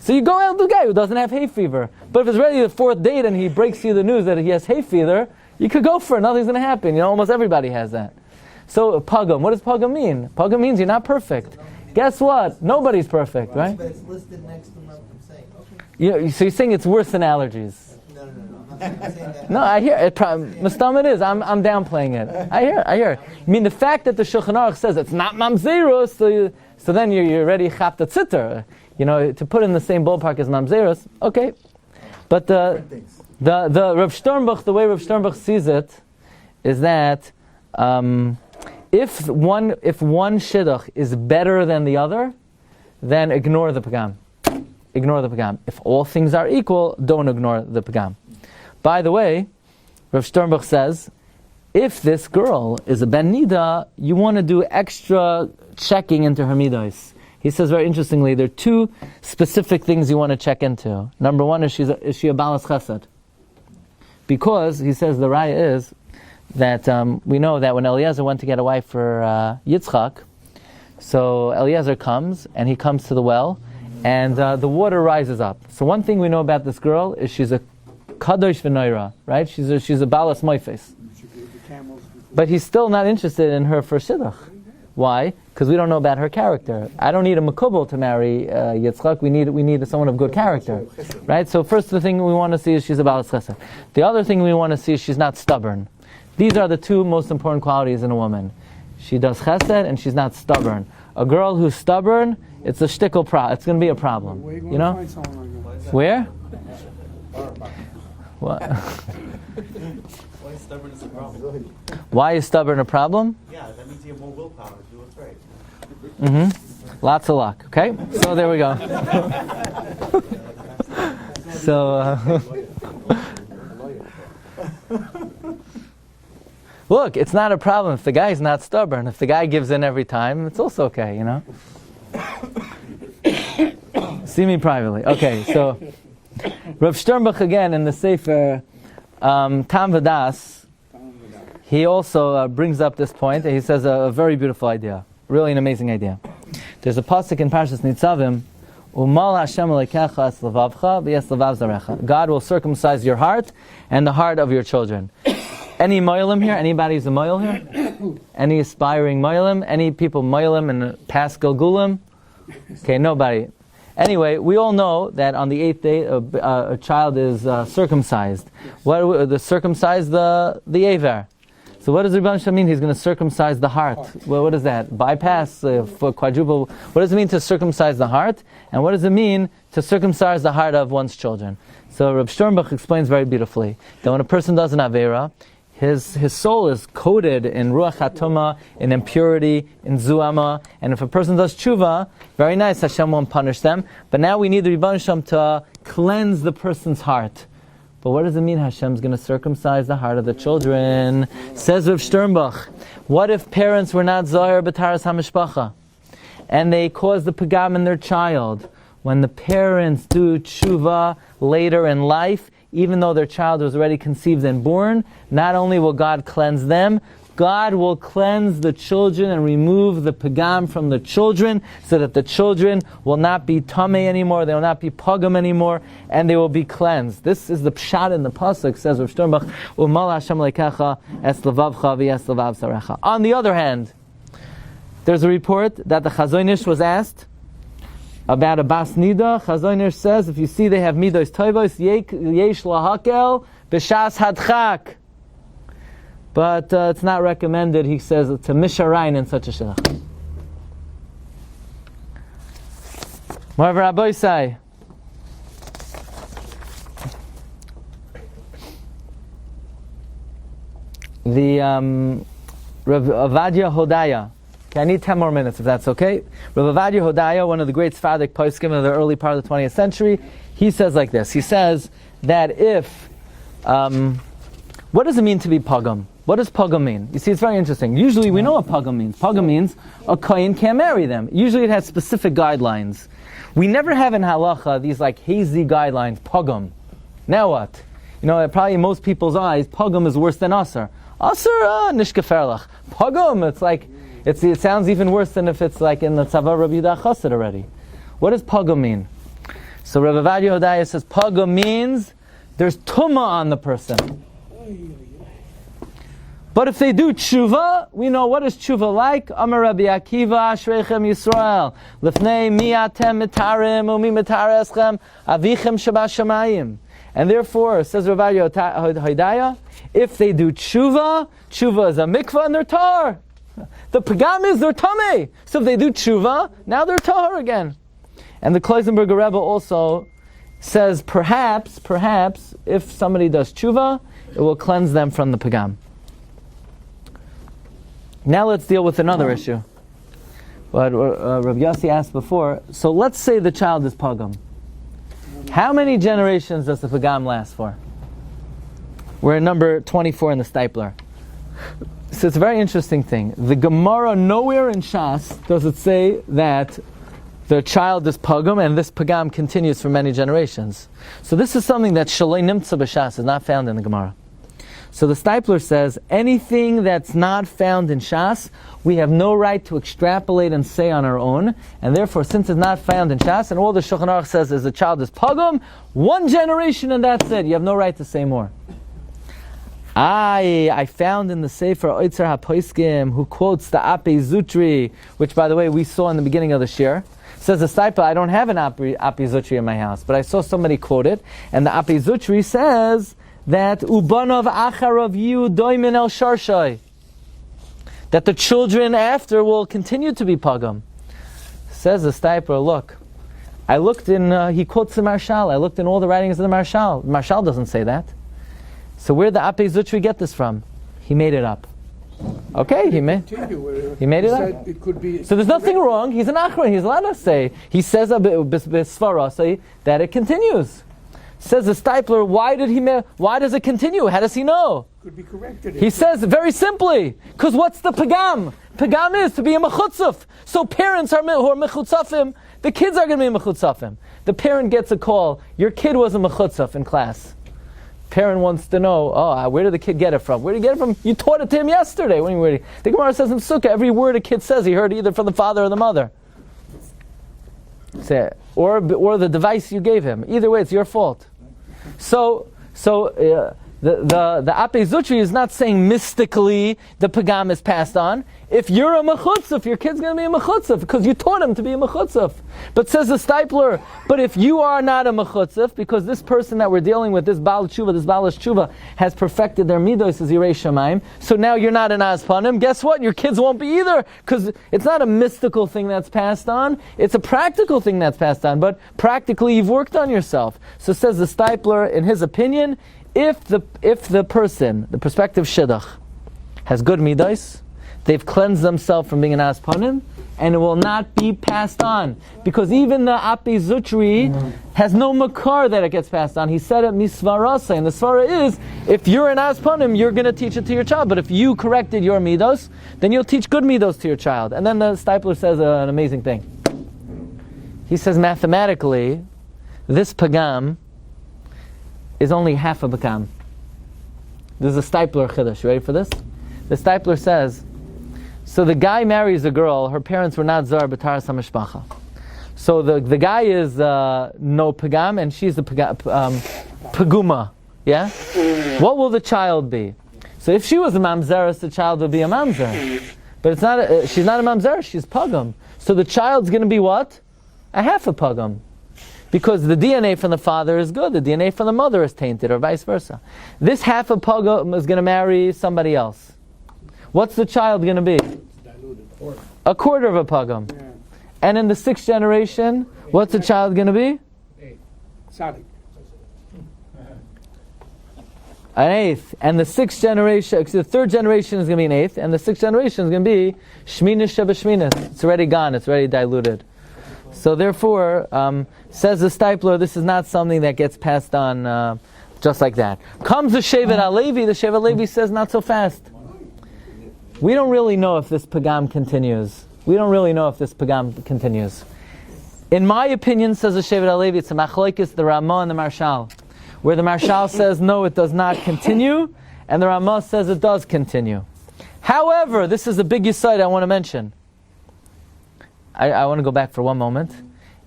you go out with the guy who doesn't have hay fever. But if it's already the fourth date and he breaks you the news that he has hay fever, you could go for it. Nothing's going to happen. You know, almost everybody has that. So pagum, what does pagum mean? Pagum means you're not perfect. Guess what? Nobody's perfect, right? But it's listed next to what I'm saying. So you're saying it's worse than allergies? No. I'm not saying that. No, I hear it. Mustam it is. I'm downplaying it. I hear. I mean, the fact that the Shulchan Aruch says it's not mamzerus, so then you're already chap the tzitr. To put in the same ballpark as mamzerus. Okay, but the Rav Sternbuch, the way Rav Sternbuch sees it, is that if one shidduch is better than the other, then ignore the pagam. Ignore the pagam. If all things are equal, don't ignore the pagam. By the way, Rav Sternbuch says, if this girl is a ben nida, you want to do extra checking into her midos. He says very interestingly, there are two specific things you want to check into. Number one is she a balas chesed? Because he says the raya is that we know that when Eliezer went to get a wife for Yitzchak, so Eliezer comes and he comes to the well, and the water rises up. So one thing we know about this girl is she's a kadosh v'noira, right? She's a balas moifes. But he's still not interested in her for shidduch. Why? Because we don't know about her character. I don't need a makubal to marry Yitzchak. We need someone of good character, right? So first, the thing we want to see is she's a balas chesed. The other thing we want to see is she's not stubborn. These are the two most important qualities in a woman. She does chesed and she's not stubborn. A girl who's stubborn, it's a shtickle it's going to be a problem. Where? What? Why is stubborn is a problem? Why is stubborn a problem? Yeah, that means you have more willpower to do what's right. Lots of luck. Okay, so there we go. Look, it's not a problem if the guy's not stubborn. If the guy gives in every time, it's also okay, See me privately. Okay, so Rav Sternbuch again in the Sefer Tam V'das, he also brings up this point, and he says a very beautiful idea, really an amazing idea. There's a pasuk in Parshas Nitzavim, Umal Hashem Elokecha es levavcha v'es levav zarecha. God will circumcise your heart and the heart of your children. Any moilim here? Anybody who's a moil here? Any aspiring moilim? Any people moilim in the past Gilgulim? Okay, nobody. Anyway, we all know that on the 8th day a child is circumcised. Circumcise the Aver. So what does Rebbe Shem mean? He's going to circumcise the heart. Well, what is that? Bypass for quadruple. What does it mean to circumcise the heart? And what does it mean to circumcise the heart of one's children? So Reb Sternbuch explains very beautifully that when a person does an Avera, his soul is coated in Ruach HaTumah, in impurity, in Zuama, and if a person does Tshuva, very nice, Hashem won't punish them, but now we need the Rebbe Shem to cleanse the person's heart. But what does it mean Hashem's going to circumcise the heart of the children? Says Rav Sternbuch, what if parents were not Zohar B'Taharas Hamishpacha, and they caused the pagam in their child? When the parents do Tshuva later in life, even though their child was already conceived and born, not only will God cleanse them, God will cleanse the children and remove the pagam from the children so that the children will not be tamei anymore, they will not be pagam anymore, and they will be cleansed. This is the pshat in the pasuk, says Rav Sternbuch, Umal Hashem lekecha es levavcha v'es levav zarecha. On the other hand, there's a report that the Chazon Ish was asked about a bas nida. Chazon Ish says, if you see they have midos tovos, yesh lahakel b'shas hadchak. But it's not recommended, he says, to misharayin in such a shidduch. Whatever Rabbi say. The Rav Avadia Hodaya. Okay, I need 10 more minutes if that's okay. Rav Avadia Hodaya, one of the great Sfardic poskim of the early part of the 20th century, he says like this. He says that if... what does it mean to be pagam? What does pagam mean? You see, it's very interesting. Usually we know what pagam means. Pagam means a kohen can't marry them. Usually it has specific guidelines. We never have in halacha these like hazy guidelines. Pagam. Now what? Probably in most people's eyes, pagam is worse than asar. Asar, nishkeferlach. Pagam, it's like, it sounds even worse than if it's like in the tzava Rabbi Yehuda Chassid already. What does pagam mean? So Rav Avadia Hodaya says pagam means there's tumah on the person. But if they do tshuva, we know what is tshuva like. Amar Rabbi Akiva, Ashreichem Yisrael, Lefnei mi atem mitarim umi mitar eschem avichem shabashamayim. And therefore, says Rabbi Hoidaya, if they do tshuva, tshuva is a mikvah and they're tar. The pagam is their tameh. So if they do tshuva, now they're tar again. And the Kloisenberger Rebbe also says, perhaps, if somebody does tshuva, it will cleanse them from the pagam. Now let's deal with another issue. What Rabbi Yossi asked before. So let's say the child is pagam. How many generations does the pagam last for? We're at number 24 in the Stipler. So it's a very interesting thing. The Gemara, nowhere in Shas does it say that the child is pagam and this pagam continues for many generations. So this is something that shalei nimtza b'Shas is not found in the Gemara. So the Stipler says, anything that's not found in Shas, we have no right to extrapolate and say on our own, and therefore, since it's not found in Shas, and all the Shulchan Aruch says is the child is pagam, one generation and that's it, you have no right to say more. I found in the Sefer Oitzer HaPoiskim, who quotes the Ape Zutri, which by the way we saw in the beginning of the shir. Says the Stipler, I don't have an Ape Zutri in my house, but I saw somebody quote it, and the Ape Zutri says that Ubanov Acharav Yu Doimin El Sharshai, that the children after will continue to be pagam. Says the Stipler, look, I looked in, he quotes the Marshal, I looked in all the writings of the Marshal. The Marshal doesn't say that. So where did the Ape Zutri get this from? He made it up. Okay, he made it up. It could be, so there's nothing wrong. He's an Achron. He's allowed to say. He says that it continues. Says the Stipler, why does it continue? How does he know? could be corrected. He says very simply, because what's the pagam? Pagam is to be a mechutzaf. So parents who are mechutzafim, the kids are going to be mechutzafim. The parent gets a call, your kid was a mechutzaf in class. Parent wants to know, where did the kid get it from? Where did he get it from? You taught it to him yesterday. The Gemara says in Sukkah, every word a kid says, he heard either from the father or the mother. Or the device you gave him. Either way, it's your fault. So the Ape Zutri is not saying mystically the pagam is passed on. If you're a mechutzaf, your kid's going to be a mechutzaf because you taught him to be a mechutzaf. But says the Stipler, but if you are not a mechutzaf, because this person that we're dealing with, this Baal Tshuva, this Baalish Tshuva, has perfected their midos as Yirei Shamayim, so now you're not an Azpanim, guess what? Your kids won't be either, because it's not a mystical thing that's passed on, it's a practical thing that's passed on, but practically you've worked on yourself. So says the Stipler, in his opinion, if the person, the prospective shidduch, has good midos, they've cleansed themselves from being an aspanim, and it will not be passed on. Because even the Api Zutri has no makar that it gets passed on. He said it misvarasa, and the svara is, if you're an aspanim, you're going to teach it to your child. But if you corrected your midos, then you'll teach good midos to your child. And then the Stipler says an amazing thing. He says mathematically, this pagam is only half a pagam. This is a Stipler chiddush. You ready for this? The Stipler says, so the guy marries a girl, her parents were not zar, but Taharat Hamishpacha. So the guy is no pagam, and she's the paguma. Yeah? What will the child be? So if she was a mamzeres, the child would be a mamzer. But it's not. She's not a mamzeres, she's pagam. So the child's going to be what? A half a pagam. Because the DNA from the father is good, the DNA from the mother is tainted, or vice versa. This half a pagam is going to marry somebody else. What's the child going to be? Diluted. A quarter of a pagam. Yeah. And in the sixth generation, what's the child going to be? Tzaddik. An eighth. And the sixth generation, the third generation is going to be an eighth, and the sixth generation is going to be shminis shebashminis. It's already gone, it's already diluted. So therefore, says the Stipler, this is not something that gets passed on just like that. Comes the Shevet HaLevi, the Shevet HaLevi says not so fast. We don't really know if this pagam continues. In my opinion, says the Shevet HaLevi, it's a machlokes, the Ramah and the Marshal. Where the Marshal says no, it does not continue, and the Ramah says it does continue. However, this is a big yesod I want to mention. I want to go back for one moment.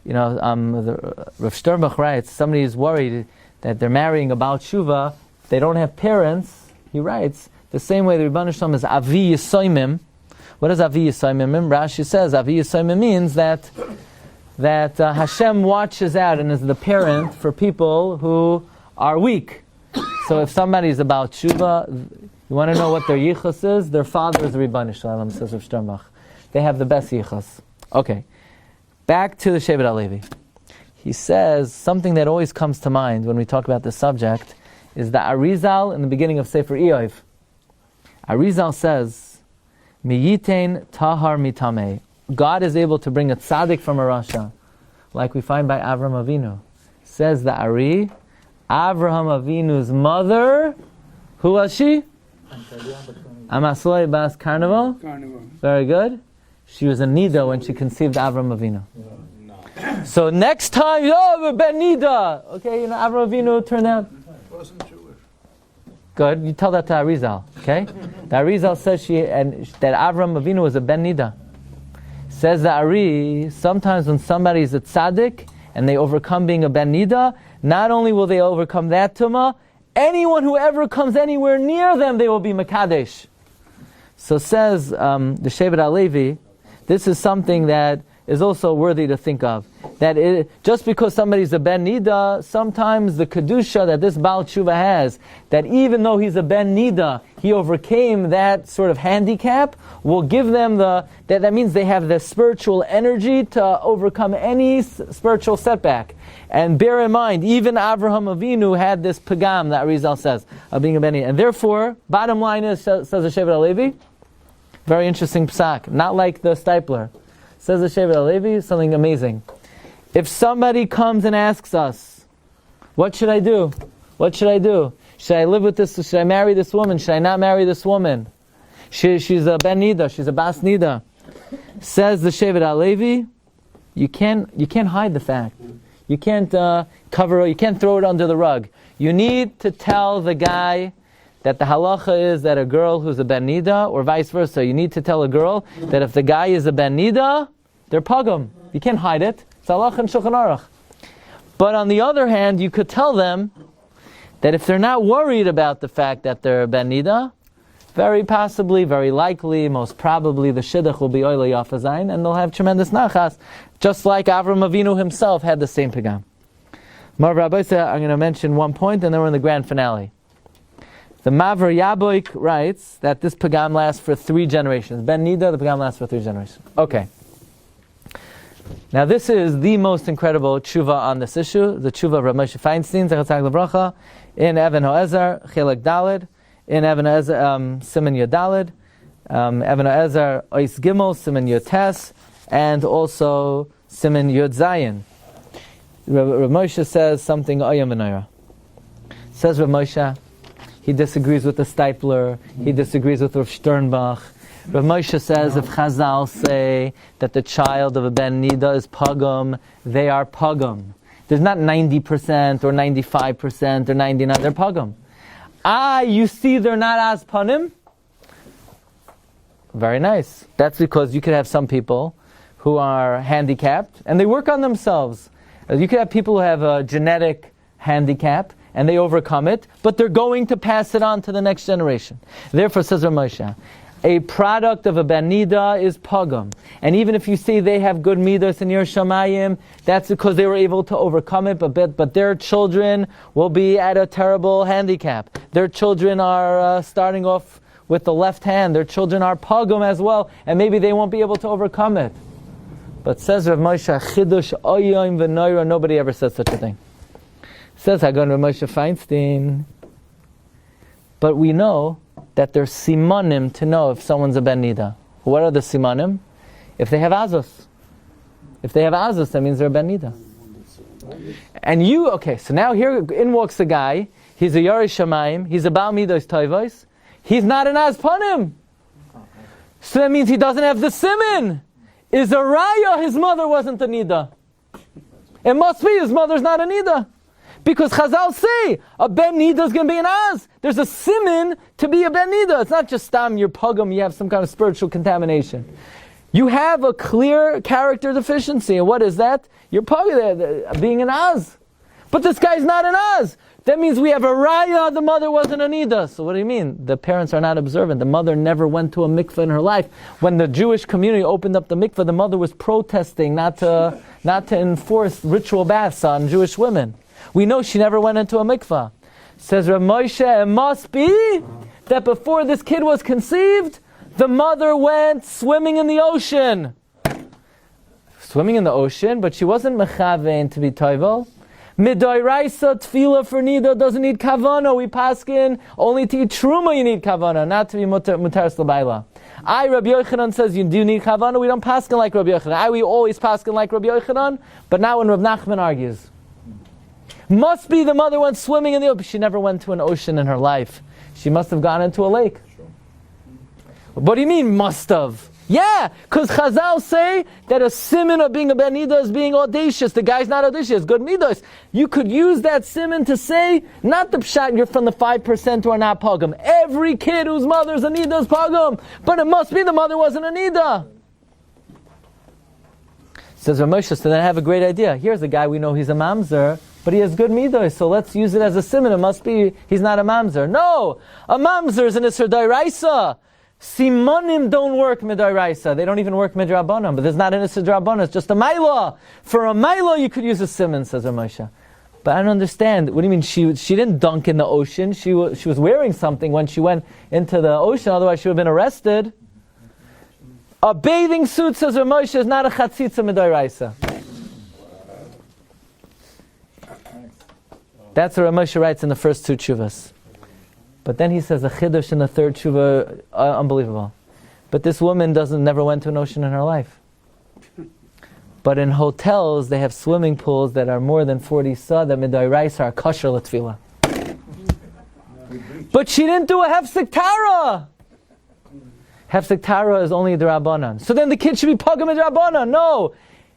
Rav Sternbach writes, somebody is worried that they're marrying a Baal Tshuva, they don't have parents, he writes, the same way the Rebbeinu Shalom is Avi Yisoimim. What does Avi Yisoimim mean? Rashi says Avi Yisoimim means that Hashem watches out and is the parent for people who are weak. So if somebody is about Teshuva, you want to know what their yichus is? Their father is the Rebbeinu Shalom, says Rav Sternbach. They have the best yichus. Okay, back to the Shevet HaLevi. He says something that always comes to mind when we talk about this subject is the Arizal in the beginning of Sefer Eov. Arizal says, Miyitain tahar mitamei. God is able to bring a tzaddik from a rasha, like we find by Avram Avinu. Says the Ari, Avraham Avinu's mother, who was she? Amasloi Bas Carnival. Very good. She was a Nida when she conceived Avram Avinu. So next time, Ben Nida. Okay, Avram Avinu turned out. Wasn't Jewish. Good. You tell that to Arizal. Okay. The Arizal says that Avram Avinu was a Ben Nida. Says the Ari, sometimes when somebody is a tzaddik and they overcome being a Ben Nida, not only will they overcome that tumah, anyone who ever comes anywhere near them, they will be Makadesh. So says the Shevet HaLevi, this is something that is also worthy to think of. That just because somebody's a Ben Nida, sometimes the Kedusha that this Baal Tshuva has, that even though he's a Ben Nida, he overcame that sort of handicap, will give them that means they have the spiritual energy to overcome any spiritual setback. And bear in mind, even Avraham Avinu had this pagam that Arizal says, of being a Ben Nida. And therefore, bottom line is, says the Shevet HaLevi, very interesting psak, not like the Stipler. Says the Shevet HaLevi, something amazing. If somebody comes and asks us, what should I do? What should I do? Should I live with this? Should I marry this woman? Should I not marry this woman? She's a Ben Nida. She's a Bas Nida. Says the Shevet HaLevi, you can't hide the fact. You can't cover. You can't throw it under the rug. You need to tell the guy that the halacha is that a girl who's a Ben Nida, or vice versa. You need to tell a girl that if the guy is a Ben Nida, they're pagum. You can't hide it. It's halacha and Shulchan Aruch. But on the other hand, you could tell them that if they're not worried about the fact that they're a Ben Nida, very possibly, very likely, most probably, the Shidduch will be oile yafazayin, and they'll have tremendous nachas, just like Avram Avinu himself had the same pagam. Mar Rabbi said, I'm going to mention one point, and then we're in the grand finale. The Maver Yaboik writes that this pagam lasts for 3 generations. Ben Nida, the pagam lasts for 3 generations. Okay. Now this is the most incredible tshuva on this issue, the tshuva of Rabbi Moshe Feinstein, Zechat L'Bracha, in Even HaEzer, Chelek Daled, in Even HaEzer, Siman Yodaled, Even HaEzer, Ois Gimel, Siman Yotes, and also Siman Yod Zayin. Rabbi Moshe says something Oyam V'Noira. Says Rabbi Moshe, he disagrees with the Stipler, he disagrees with Rav Sternbach. Rav Moshe says if Chazal say that the child of a Ben Nida is pagum, they are pagum. There's not 90% or 95% or 99%, they're pagum. You see they're not as panim? Very nice. That's because you could have some people who are handicapped and they work on themselves. You could have people who have a genetic handicap and they overcome it, but they're going to pass it on to the next generation. Therefore, says Rav Moshe, a product of a Ben Nida is pagum. And even if you say they have good midas in your shamayim, that's because they were able to overcome it, but their children will be at a terrible handicap. Their children are starting off with the left hand. Their children are pagum as well, and maybe they won't be able to overcome it. But says Rav Moshe, Chidush Oyom V'Noira, nobody ever said such a thing. Says Hagon Rav Moshe Feinstein, but we know that there's simanim to know if someone's a Ben Nida. What are the simanim? If they have azos. If they have azos, that means they're a Ben Nida. And so now here in walks a guy, he's a Yarish Shamayim, he's a Baal Midos Toivos, he's not an Azpanim. So that means he doesn't have the siman. Is a raya his mother wasn't a Nida. It must be his mother's not a Nida. Because Chazal say, a Ben Nida is going to be an Az. There's a siman to be a Ben Nida. It's not just stam, you're pugum, you have some kind of spiritual contamination. You have a clear character deficiency. And what is that? You're pugum, being an Az. But this guy's not an Az. That means we have a raya, the mother wasn't a nida. So what do you mean? The parents are not observant. The mother never went to a mikveh in her life. When the Jewish community opened up the mikveh, the mother was protesting not to enforce ritual baths on Jewish women. We know she never went into a mikveh. Says Rav Moshe, it must be that before this kid was conceived, the mother went swimming in the ocean. Swimming in the ocean, but she wasn't mechavein to be toivel. Midoiraisa tefillah for nida doesn't need kavana. We paskin only to eat truma you need kavana, not to be mutaris l'bayla. Rabbi Yochanan says you do need kavana. We don't paskin like Rabbi Yochanan. We always paskin like Rabbi Yochanan, but not when Rav Nachman argues. Must be the mother went swimming in the ocean. She never went to an ocean in her life. She must have gone into a lake. What do you mean must have? Yeah, because Chazal say that a siman of being a ben nida is being audacious. The guy's not audacious, good midos. You could use that siman to say, not the pshat, you're from the 5% who are not pogum. Every kid whose mother's a nida is pogum. But it must be the mother wasn't a nida. Says Rav Moshe, so then I have a great idea. Here's a guy we know he's a mamzer, but he has good midos, so let's use it as a siman. It must be he's not a mamzer. No! A mamzer is an Isser Dairaisa. Simonim don't work midoraisa. They don't even work midrabanan. But there's not an issa drabanan. It's just a maila. For a maila, you could use a simon, says Rav Moshe. But I don't understand. What do you mean? She didn't dunk in the ocean. She was wearing something when she went into the ocean. Otherwise, she would have been arrested. A bathing suit, says Rav Moshe, is not a chatzitza midoraisa. That's what Rav Moshe writes in the first two tshuvas. But then he says a chiddush in the third tshuva, unbelievable. But this woman never went to an ocean in her life. But in hotels, they have swimming pools that are more than 40 sa, that midairaisa are kosher l'tfila. But she didn't do a hefsek tara. Hefsek tara is only d'Rabbanan. So then the kid should be pagam d'Rabbanan. No.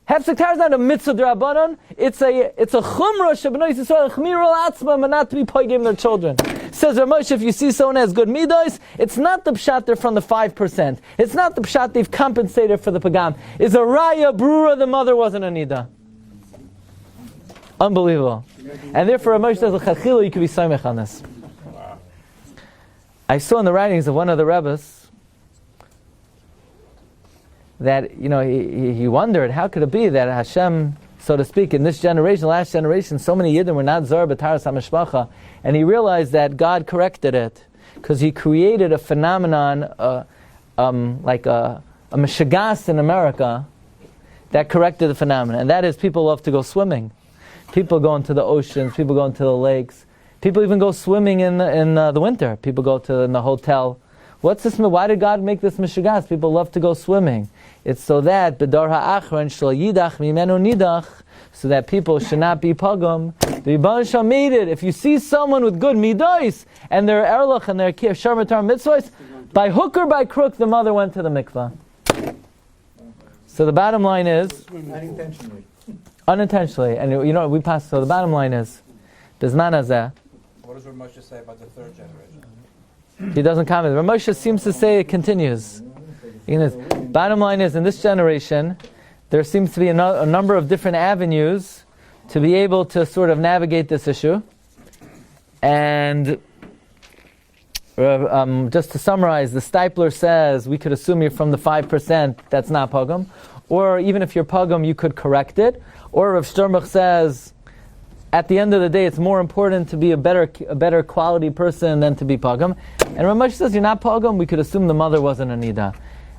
Hefsek tara is not a mitzvah d'Rabbanan. It's a chumrah shabnoi Yisrael chmirul atzmam and not to be pagim their children. Says Rav Moshe, if you see someone has good midos, it's not the pshat they're from the 5%. It's not the pshat they've compensated for the pagam. It's a raya brura the mother wasn't a nida. Unbelievable. And therefore Rav Moshe says, l'chachila, you could be samech on this. I saw in the writings of one of the Rebbes that, he wondered, how could it be that Hashem, so to speak, in this generation, last generation, so many Yidden were not Zor b'Taharat Hamishpacha, and he realized that God corrected it, because he created a phenomenon, like a Meshagas in America, that corrected the phenomenon, and that is people love to go swimming. People go into the oceans, people go into the lakes, people even go swimming in the winter, people go in the hotel. What's this? Why did God make this Meshagas? People love to go swimming. It's so that B'dar ha'achron shel yidach mimenu nidach, so that people should not be pagum. The Yibban Shal made it. If you see someone with good midos and their erlach and their sharmatar mitzvahs, by hook or by crook, the mother went to the mikvah. So the bottom line is unintentionally, and we passed. So the bottom line is, there's none of that. What does Rav Moshe say about the third generation? He doesn't comment. Rav Moshe seems to say it continues. Bottom line is, in this generation, there seems to be a number of different avenues to be able to sort of navigate this issue. And just to summarize, the Stipler says we could assume you're from the 5%, that's not pogum. Or even if you're pogum, you could correct it. Or Rav Sternbuch says, at the end of the day, it's more important to be a better quality person than to be pogum. And Rav Moshe says you're not pogum, we could assume the mother wasn't a nida.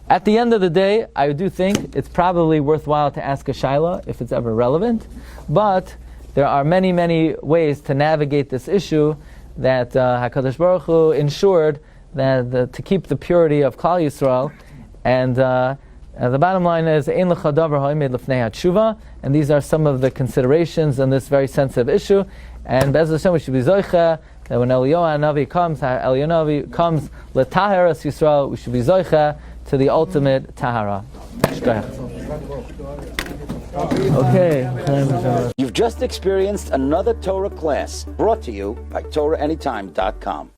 At the end of the day, I do think it's probably worthwhile to ask a shaila if it's ever relevant. But there are many, many ways to navigate this issue that HaKadosh Baruch Hu ensured that to keep the purity of Klal Yisrael. And the bottom line is, Ein lecha davar ha'omed lefnei Teshuva, and these are some of the considerations on this very sensitive issue. And Be'ez Hashem, we should be zoicha that when Eliyahu Hanavi comes, Eliyahu comes letaharas Yisrael, we should be zoicha to the ultimate tahara. Okay. You've just experienced another Torah class brought to you by TorahAnytime.com.